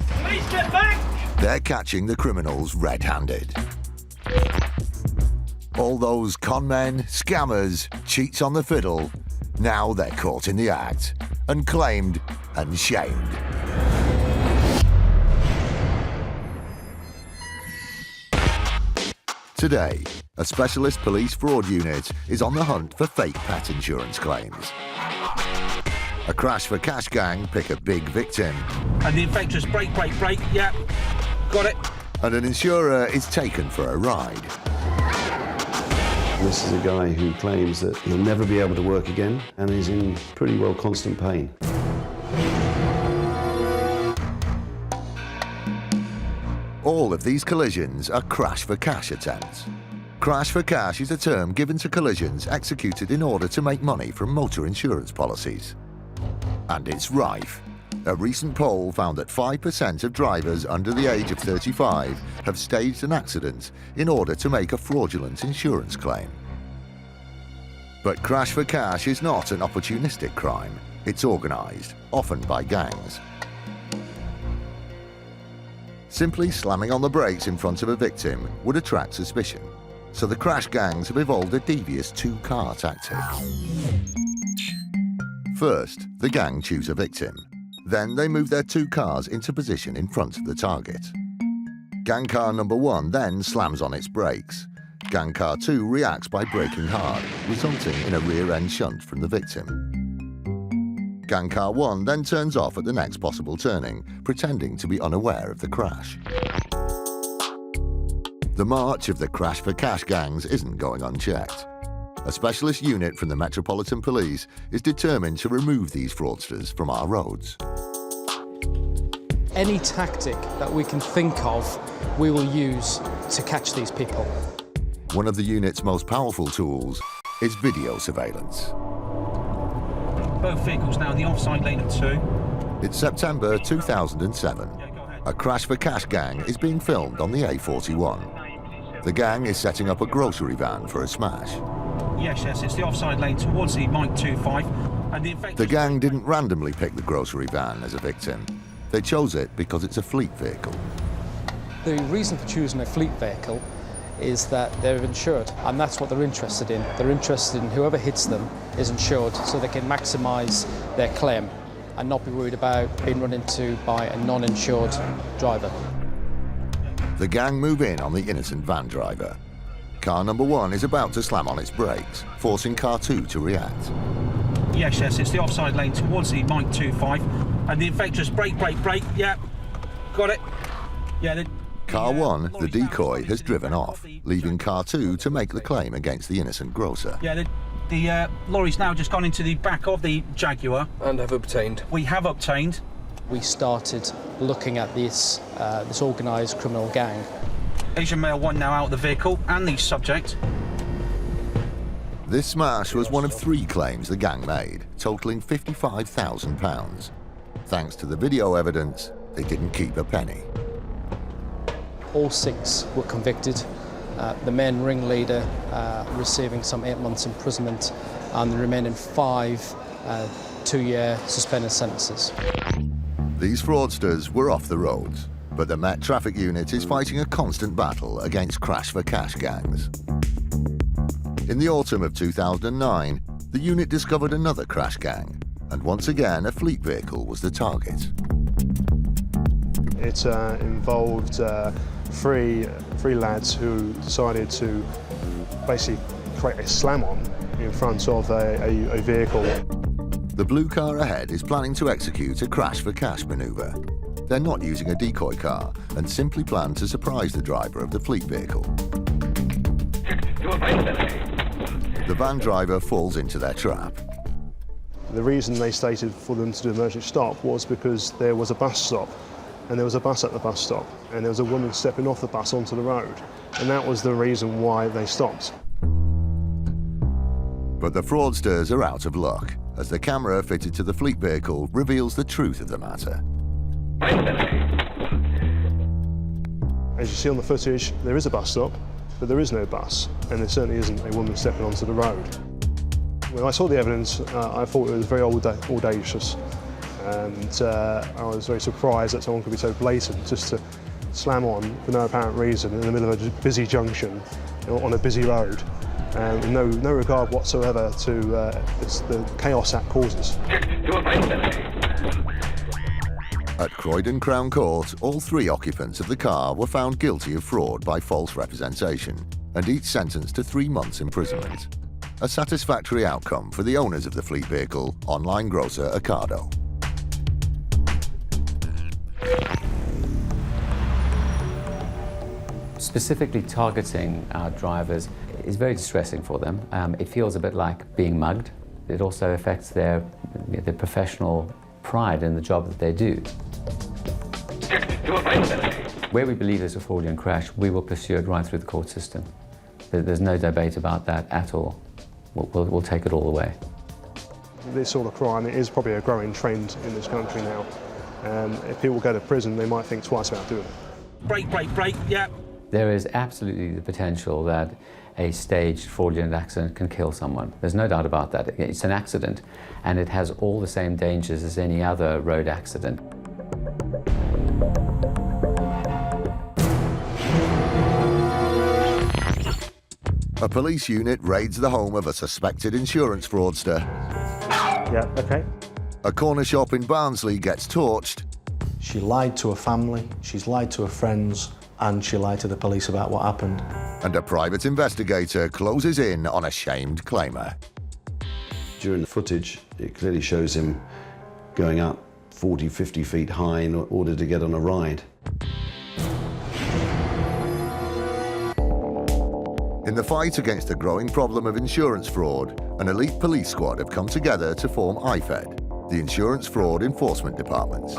Police, get back! They're catching the criminals red-handed. All those con men, scammers, cheats on the fiddle, now they're caught in the act, and claimed and shamed. Today, a specialist police fraud unit is on the hunt for fake pet insurance claims. A crash for cash gang pick a big victim. And the infectress, brake, yeah, got it. And an insurer is taken for a ride. This is a guy who claims that he'll never be able to work again and is in pretty well constant pain. All of these collisions are crash for cash attempts. Crash for cash is a term given to collisions executed in order to make money from motor insurance policies. And it's rife. A recent poll found that 5% of drivers under the age of 35 have staged an accident in order to make a fraudulent insurance claim. But crash for cash is not an opportunistic crime. It's organised, often by gangs. Simply slamming on the brakes in front of a victim would attract suspicion, so the crash gangs have evolved a devious two-car tactic. First, the gang choose a victim. Then they move their two cars into position in front of the target. Gang car number 1 then slams on its brakes. Gang car 2 reacts by braking hard, resulting in a rear-end shunt from the victim. Gang car 1 then turns off at the next possible turning, pretending to be unaware of the crash. The march of the crash for cash gangs isn't going unchecked. A specialist unit from the Metropolitan Police is determined to remove these fraudsters from our roads. Any tactic that we can think of, we will use to catch these people. One of the unit's most powerful tools is video surveillance. Both vehicles now in the offside lane of 2. It's September 2007. A crash for cash gang is being filmed on the A41. The gang is setting up a grocery van for a smash. Yes, it's the offside lane towards the Mike 25. And the gang didn't randomly pick the grocery van as a victim. They chose it because it's a fleet vehicle. The reason for choosing a fleet vehicle is that they're insured, and that's what they're interested in. They're interested in whoever hits them is insured, so they can maximise their claim and not be worried about being run into by a non-insured driver. The gang move in on the innocent van driver. Car number 1 is about to slam on its brakes, forcing car 2 to react. Yes, it's the offside lane towards the Mike 25. And the infectress, brake, yeah, got it. Yeah. Car 1, the decoy, has driven off, leaving car 2 to make the claim against the innocent grocer. Yeah, the lorry's now just gone into the back of the Jaguar. And have obtained. We have obtained. We started looking at this organised criminal gang. Asian male 1 now out of the vehicle, and the subject. This smash was one of 3 claims the gang made, totalling £55,000. Thanks to the video evidence, they didn't keep a penny. All 6 were convicted. The main ringleader receiving some 8 months imprisonment, and the remaining 5 2-year suspended sentences. These fraudsters were off the roads, but the Met Traffic Unit is fighting a constant battle against crash for cash gangs. In the autumn of 2009, the unit discovered another crash gang, and once again a fleet vehicle was the target. It involved three lads who decided to basically create a slam-on in front of a vehicle. The blue car ahead is planning to execute a crash for cash manoeuvre. They're not using a decoy car and simply plan to surprise the driver of the fleet vehicle. The van driver falls into their trap. The reason they stated for them to do an emergency stop was because there was a bus stop, and there was a bus at the bus stop, and there was a woman stepping off the bus onto the road, and that was the reason why they stopped. But the fraudsters are out of luck, as the camera fitted to the fleet vehicle reveals the truth of the matter. As you see on the footage, there is a bus stop, but there is no bus, and there certainly isn't a woman stepping onto the road. When I saw the evidence, I thought it was very audacious, and I was very surprised that someone could be so blatant just to slam on for no apparent reason in the middle of a busy junction on a busy road, with no regard whatsoever to the chaos that causes. At Croydon Crown Court, all 3 occupants of the car were found guilty of fraud by false representation, and each sentenced to 3 months imprisonment. A satisfactory outcome for the owners of the fleet vehicle, online grocer Ocado. Specifically targeting our drivers is very distressing for them. It feels a bit like being mugged. It also affects their professional pride in the job that they do. Where we believe there's a fraudulent crash, we will pursue it right through the court system. There's no debate about that at all. We'll take it all the way. This sort of crime is probably a growing trend in this country now. If people go to prison, they might think twice about doing it. Brake, brake, brake, yeah. There is absolutely the potential that a staged fraudulent accident can kill someone. There's no doubt about that. It's an accident, and it has all the same dangers as any other road accident. A police unit raids the home of a suspected insurance fraudster. Yeah, okay. A corner shop in Barnsley gets torched. She lied to her family, she's lied to her friends, and she lied to the police about what happened. And a private investigator closes in on a shamed claimer. During the footage, it clearly shows him going up 40, 50 feet high in order to get on a ride. In the fight against the growing problem of insurance fraud, an elite police squad have come together to form IFED, the Insurance Fraud Enforcement Department.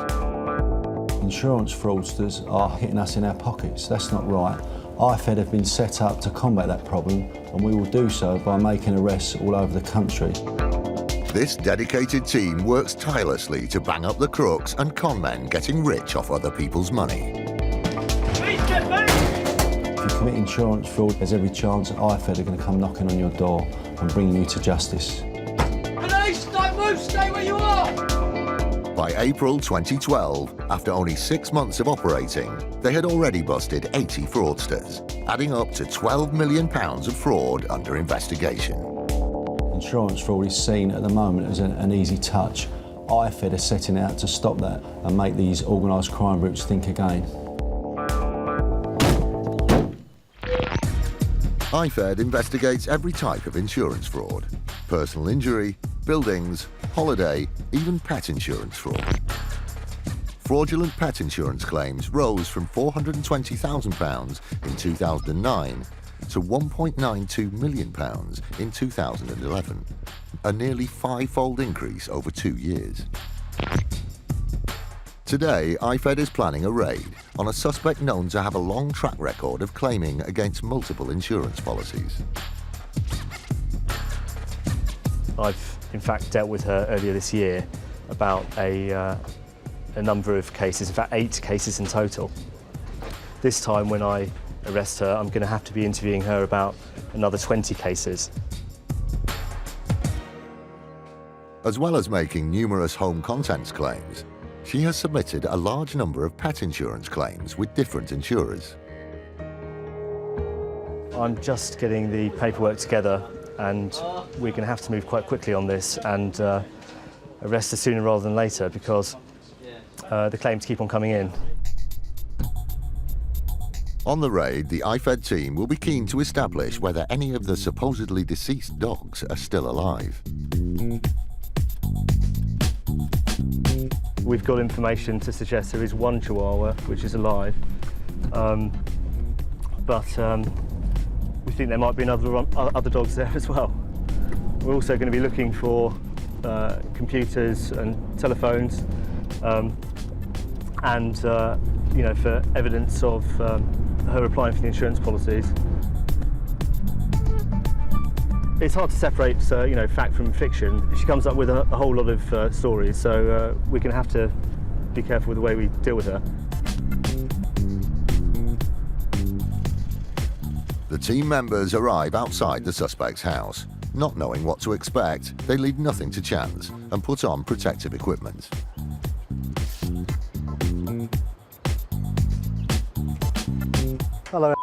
Insurance fraudsters are hitting us in our pockets. That's not right. IFED have been set up to combat that problem, and we will do so by making arrests all over the country. This dedicated team works tirelessly to bang up the crooks and con men getting rich off other people's money. If you commit insurance fraud, there's every chance that IFED are going to come knocking on your door and bringing you to justice. Police, don't move, stay where you are! By April 2012, after only 6 months of operating, they had already busted 80 fraudsters, adding up to £12 million of fraud under investigation. Insurance fraud is seen at the moment as an easy touch. IFED are setting out to stop that and make these organised crime groups think again. IFED investigates every type of insurance fraud: personal injury, buildings, holiday, even pet insurance fraud. Fraudulent pet insurance claims rose from £420,000 in 2009 to £1.92 million in 2011, a nearly 5-fold increase over 2 years. Today, IFED is planning a raid on a suspect known to have a long track record of claiming against multiple insurance policies. I've in fact dealt with her earlier this year about a number of cases, in fact 8 cases in total. This time when I arrest her, I'm going to have to be interviewing her about another 20 cases. As well as making numerous home contents claims, she has submitted a large number of pet insurance claims with different insurers. I'm just getting the paperwork together, and we're going to have to move quite quickly on this and arrest her sooner rather than later, because the claims keep on coming in. On the raid, the IFED team will be keen to establish whether any of the supposedly deceased dogs are still alive. We've got information to suggest there is one Chihuahua which is alive, but we think there might be other dogs there as well. We're also going to be looking for computers and telephones, and you know, for evidence of her applying for the insurance policies. It's hard to separate, you know, fact from fiction. She comes up with a whole lot of stories, so we're going to have to be careful with the way we deal with her. The team members arrive outside the suspect's house. Not knowing what to expect, they leave nothing to chance and put on protective equipment. Hello,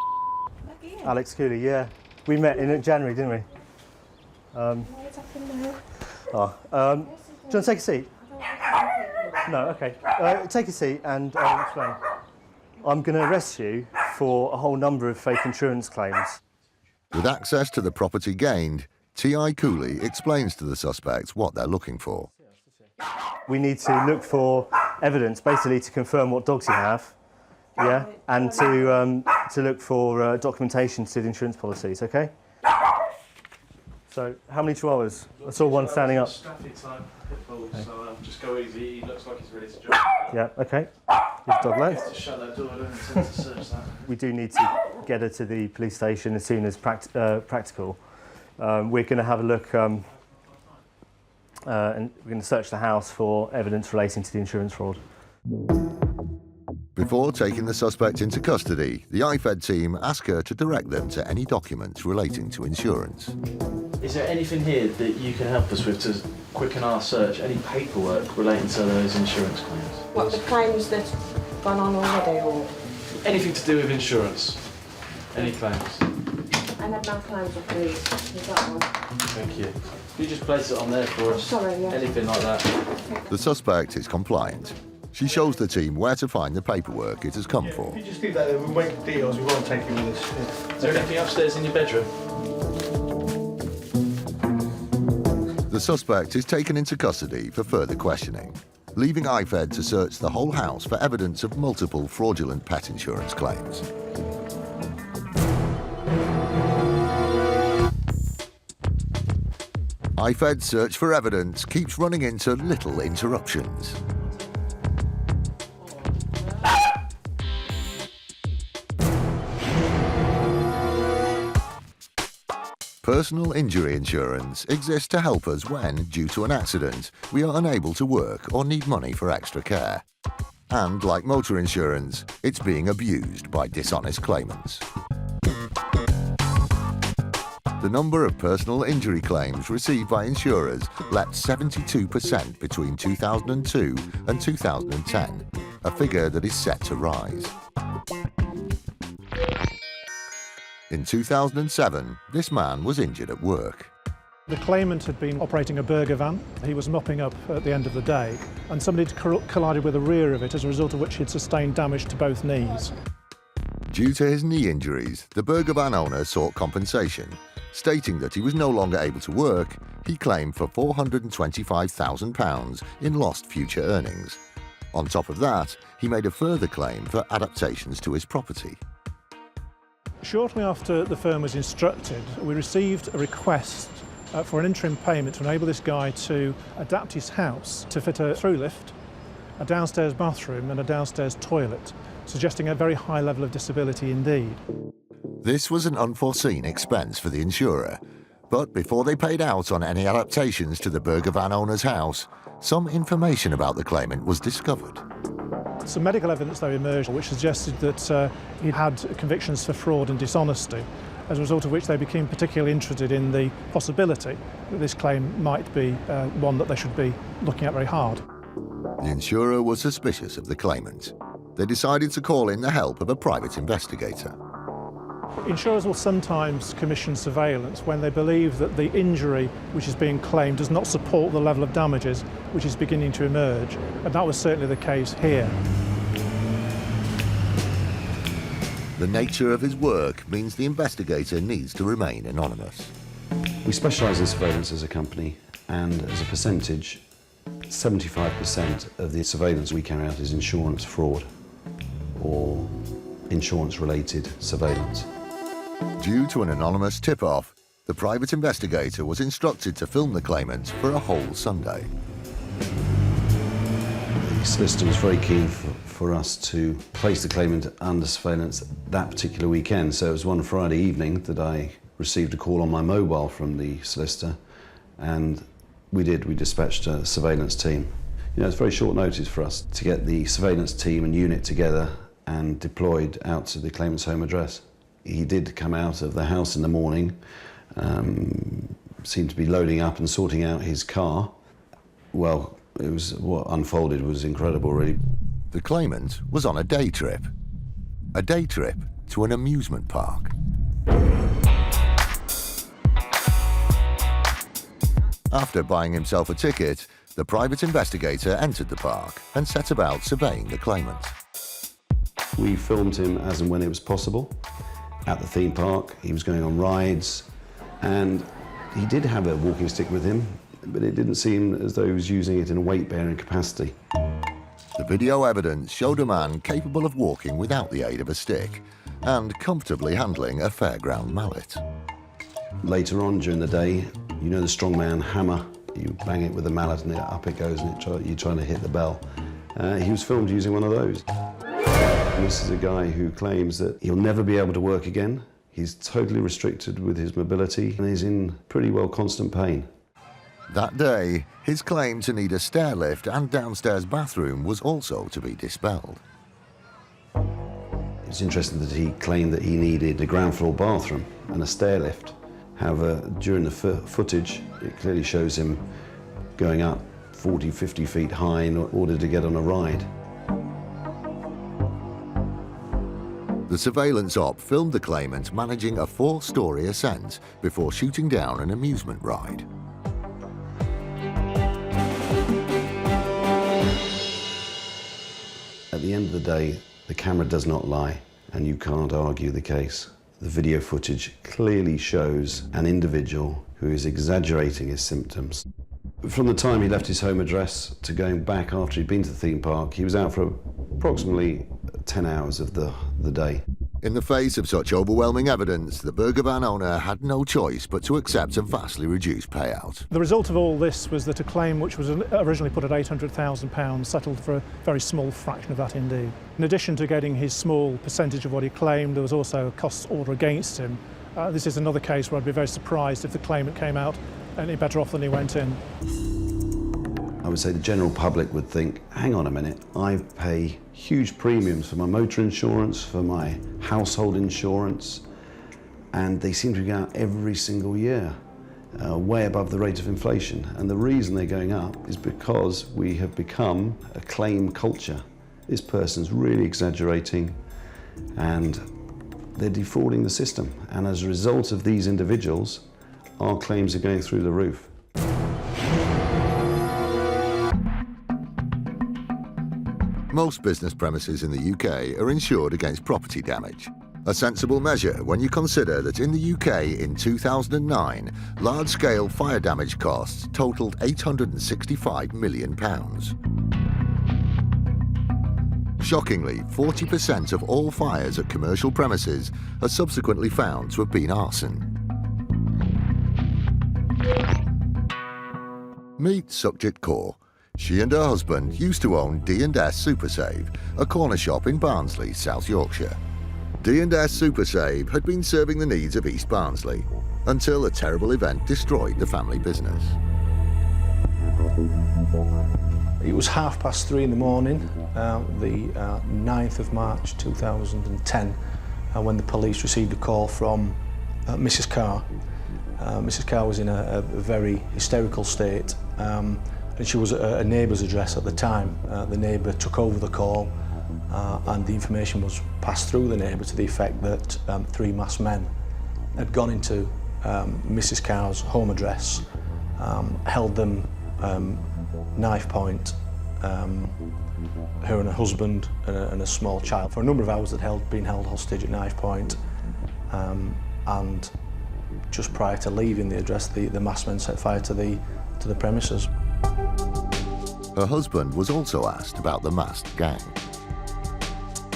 Alex Cooley. Yeah, we met in January, didn't we? Do you want to take a seat? No, okay. Take a seat and I'll explain. I'm going to arrest you for a whole number of fake insurance claims. With access to the property gained, T.I. Cooley explains to the suspects what they're looking for. We need to look for evidence, basically to confirm what dogs you have, yeah, and to look for documentation to the insurance policies, okay? So, how many chihuahuas? I saw one standing up. Staffy type pit bull, so just go easy. He looks like he's ready to jump. Yeah, okay. Give dog legs. To shut that door, I don't intend to search that. We do need to get her to the police station as soon as practical. We're going to have a look and we're going to search the house for evidence relating to the insurance fraud. Before taking the suspect into custody, the IFED team ask her to direct them to any documents relating to insurance. Is there anything here that you can help us with to quicken our search? Any paperwork relating to those insurance claims? What, the claims that's gone on already, or? Anything to do with insurance? Any claims? I had no claims of these. Is that one? Thank you. Can you just place it on there for us? Sorry, yeah. Anything like that? The suspect is compliant. She shows the team where to find the paperwork it has come for. If you just leave that there, we'll make the deals, we won't take it with us. Yeah. Is there anything upstairs in your bedroom? The suspect is taken into custody for further questioning, leaving IFED to search the whole house for evidence of multiple fraudulent pet insurance claims. IFED's search for evidence keeps running into little interruptions. Personal injury insurance exists to help us when, due to an accident, we are unable to work or need money for extra care. And like motor insurance, it's being abused by dishonest claimants. The number of personal injury claims received by insurers leapt 72% between 2002 and 2010, a figure that is set to rise. In 2007, this man was injured at work. The claimant had been operating a burger van. He was mopping up at the end of the day, and somebody had collided with the rear of it, as a result of which he'd sustained damage to both knees. Due to his knee injuries, the burger van owner sought compensation. Stating that he was no longer able to work, he claimed for £425,000 in lost future earnings. On top of that, he made a further claim for adaptations to his property. Shortly after the firm was instructed, we received a request for an interim payment to enable this guy to adapt his house to fit a through lift, a downstairs bathroom and a downstairs toilet, suggesting a very high level of disability indeed. This was an unforeseen expense for the insurer, but before they paid out on any adaptations to the burger van owner's house, some information about the claimant was discovered. Some medical evidence, though, emerged which suggested that he had convictions for fraud and dishonesty, as a result of which they became particularly interested in the possibility that this claim might be one that they should be looking at very hard. The insurer was suspicious of the claimant. They decided to call in the help of a private investigator. Insurers will sometimes commission surveillance when they believe that the injury which is being claimed does not support the level of damages which is beginning to emerge, and that was certainly the case here. The nature of his work means the investigator needs to remain anonymous. We specialise in surveillance as a company, and as a percentage, 75% of the surveillance we carry out is insurance fraud or insurance-related surveillance. Due to an anonymous tip-off, The private investigator was instructed to film the claimant for a whole Sunday. The solicitor was very keen for us to place the claimant under surveillance that particular weekend. So it was one Friday evening that I received a call on my mobile from the solicitor, and we dispatched a surveillance team. You know, it's very short notice for us to get the surveillance team and unit together and deployed out to the claimant's home address. He did come out of the house in the morning, seemed to be loading up and sorting out his car. Well, what unfolded was incredible, really. The claimant was on a day trip to an amusement park. After buying himself a ticket, the private investigator entered the park and set about surveying the claimant. We filmed him as and when it was possible. At the theme park, he was going on rides, and he did have a walking stick with him, but it didn't seem as though he was using it in a weight-bearing capacity. The video evidence showed a man capable of walking without the aid of a stick and comfortably handling a fairground mallet. Later on during the day, you know the strongman hammer, you bang it with a mallet and up it goes and you're trying to hit the bell. He was filmed using one of those. And this is a guy who claims that he'll never be able to work again. He's totally restricted with his mobility and he's in pretty well constant pain. That day, his claim to need a stair lift and downstairs bathroom was also to be dispelled. It's interesting that he claimed that he needed a ground floor bathroom and a stair lift. However, during the footage, it clearly shows him going up 40, 50 feet high in order to get on a ride. The surveillance op filmed the claimant managing a 4-story ascent before shooting down an amusement ride. At the end of the day, the camera does not lie, and you can't argue the case. The video footage clearly shows an individual who is exaggerating his symptoms. From the time he left his home address to going back after he'd been to the theme park, he was out for approximately 10 hours of the day. In the face of such overwhelming evidence, the burger van owner had no choice but to accept a vastly reduced payout. The result of all this was that a claim which was originally put at £800,000 settled for a very small fraction of that indeed. In addition to getting his small percentage of what he claimed, there was also a costs order against him. This is another case where I'd be very surprised if the claimant came out any better off than he went in. I would say the general public would think, hang on a minute, I pay huge premiums for my motor insurance, for my household insurance, and they seem to be going up every single year, way above the rate of inflation. And the reason they're going up is because we have become a claim culture. This person's really exaggerating and they're defrauding the system. And as a result of these individuals, our claims are going through the roof. Most business premises in the UK are insured against property damage. A sensible measure when you consider that in the UK in 2009, large-scale fire damage costs totalled £865 million. Shockingly, 40% of all fires at commercial premises are subsequently found to have been arson. Meet Sukhjit Kaur. She and her husband used to own D&S Super Save, a corner shop in Barnsley, South Yorkshire. D&S Super Save had been serving the needs of East Barnsley until a terrible event destroyed the family business. It was 3:30 in the morning, the 9th of March 2010, when the police received a call from Mrs. Carr. Mrs. Carr was in a very hysterical state. And she was at a neighbour's address at the time. The neighbour took over the call and the information was passed through the neighbour to the effect that 3 masked men had gone into Mrs. Carr's home address, held them knife point, her and her husband and a small child. For a number of hours they'd been held hostage at knife point, and just prior to leaving the address, the masked men set fire to the premises. Her husband was also asked about the masked gang.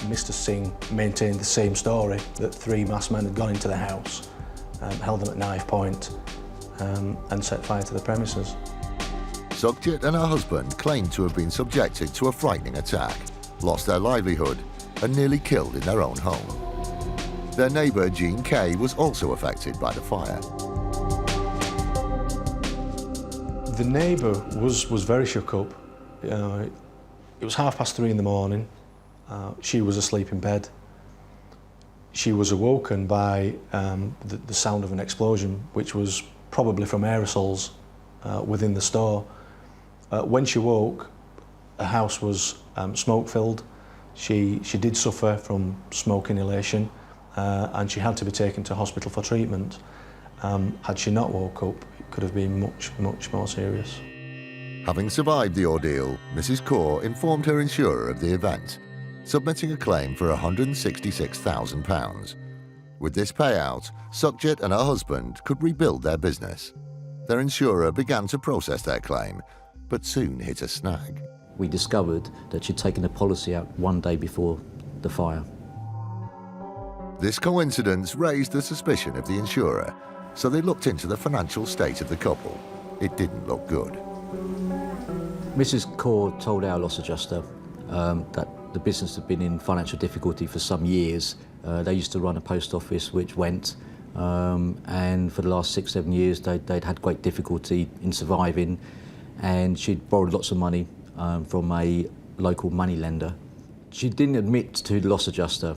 Mr. Singh maintained the same story, that 3 masked men had gone into the house, held them at knife point and set fire to the premises. Sukhjit and her husband claimed to have been subjected to a frightening attack, lost their livelihood, and nearly killed in their own home. Their neighbour, Jean Kay, was also affected by the fire. The neighbour was very shook up. It was 3:30 in the morning. She was asleep in bed. She was awoken by the sound of an explosion, which was probably from aerosols within the store. When she woke, the house was smoke-filled. She did suffer from smoke inhalation, and she had to be taken to hospital for treatment. Had she not woke up, it could have been much more serious. Having survived the ordeal, Mrs. Kaur informed her insurer of the event, submitting a claim for £166,000. With this payout, Sukhjit and her husband could rebuild their business. Their insurer began to process their claim, but soon hit a snag. We discovered that she'd taken a policy out one day before the fire. This coincidence raised the suspicion of the insurer, so they looked into the financial state of the couple. It didn't look good. Mrs. Kaur told our loss adjuster that the business had been in financial difficulty for some years. They used to run a post office which went, and for the last 6-7 years they'd had great difficulty in surviving, and she'd borrowed lots of money from a local money lender. She didn't admit to the loss adjuster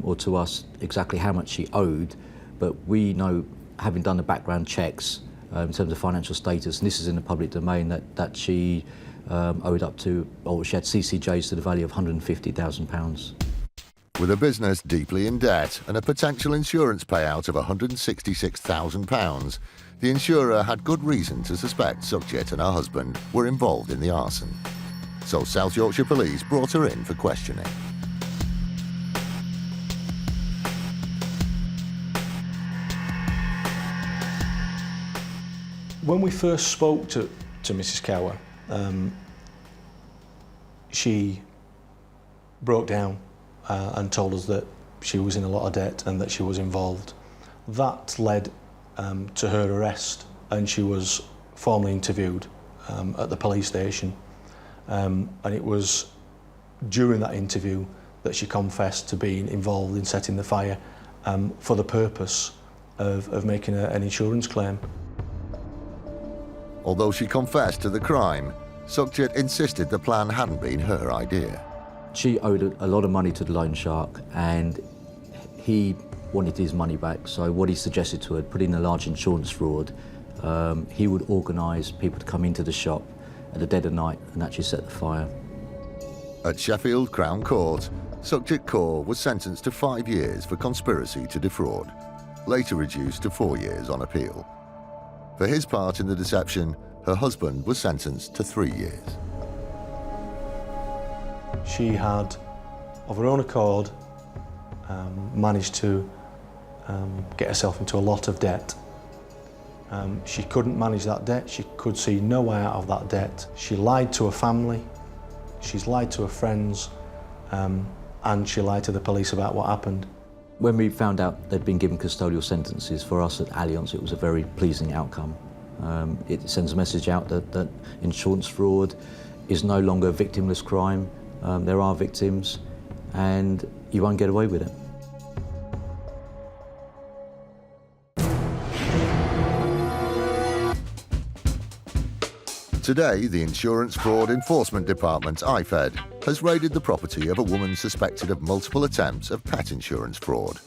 or to us exactly how much she owed, but we know, having done the background checks in terms of financial status, and this is in the public domain, that she owed up to, or she had CCJs to the value of £150,000. With a business deeply in debt and a potential insurance payout of £166,000, the insurer had good reason to suspect Sukhjit and her husband were involved in the arson. So South Yorkshire Police brought her in for questioning. When we first spoke to Mrs. Kaur, she broke down and told us that she was in a lot of debt and that she was involved. That led to her arrest, and she was formally interviewed at the police station. And it was during that interview that she confessed to being involved in setting the fire for the purpose of making an insurance claim. Although she confessed to the crime, Sukhjit insisted the plan hadn't been her idea. She owed a lot of money to the loan shark, and he wanted his money back. So what he suggested to her, put in a large insurance fraud. He would organise people to come into the shop at the dead of night and actually set the fire. At Sheffield Crown Court, Sukhjit Kaur was sentenced to 5 years for conspiracy to defraud, later reduced to 4 years on appeal. For his part in the deception, her husband was sentenced to 3 years. She had, of her own accord, managed to get herself into a lot of debt. She couldn't manage that debt. She could see no way out of that debt. She lied to her family, she's lied to her friends, and she lied to the police about what happened. When we found out they'd been given custodial sentences, for us at Allianz it was a very pleasing outcome. It sends a message out that insurance fraud is no longer a victimless crime. There are victims, and you won't get away with it. Today, the Insurance Fraud Enforcement Department, IFED, has raided the property of a woman suspected of multiple attempts of pet insurance fraud.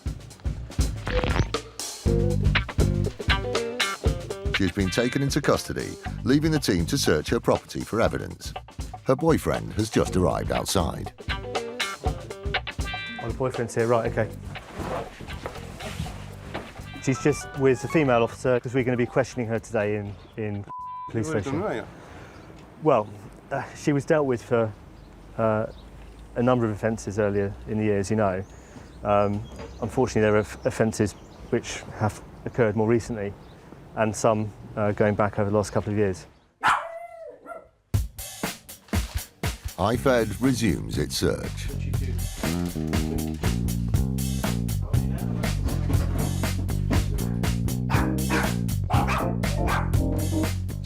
She's been taken into custody, leaving the team to search her property for evidence. Her boyfriend has just arrived outside. Oh, the boyfriend's here, right, okay. She's just with a female officer because we're going to be questioning her today in police station. Well, she was dealt with for a number of offences earlier in the year, as you know. Unfortunately, there are offences which have occurred more recently, and some going back over the last couple of years. IFED resumes its search.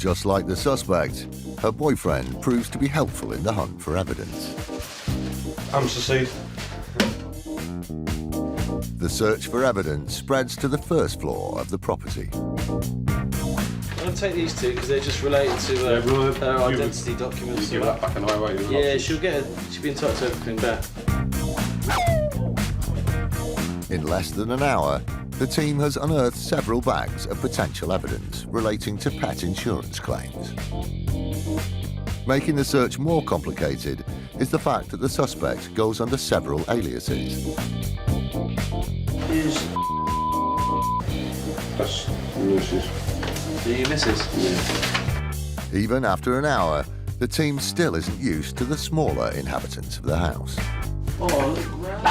Just like the suspect, her boyfriend proves to be helpful in the hunt for evidence. Hamster seed. The search for evidence spreads to the first floor of the property. I'll take these two because they're just related to her identity documents. You give that back on the highway? Yeah, she'll be entitled to everything back. In less than an hour, the team has unearthed several bags of potential evidence relating to pet insurance claims. Making the search more complicated is the fact that the suspect goes under several aliases. That's Mrs. Are you Mrs? Yeah. Even after an hour, the team still isn't used to the smaller inhabitants of the house. Oh, look around.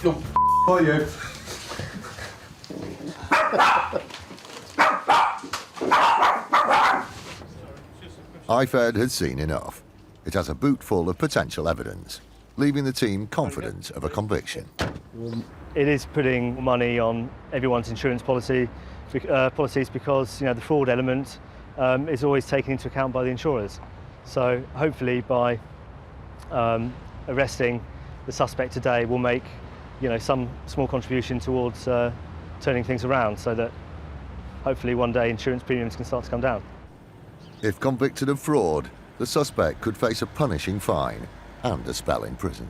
Oh, are you? IFED has seen enough. It has a boot full of potential evidence, leaving the team confident of a conviction. It is putting money on everyone's insurance policies because the fraud element is always taken into account by the insurers. So hopefully by arresting the suspect today will make some small contribution towards turning things around so that hopefully one day insurance premiums can start to come down. If convicted of fraud, the suspect could face a punishing fine and a spell in prison.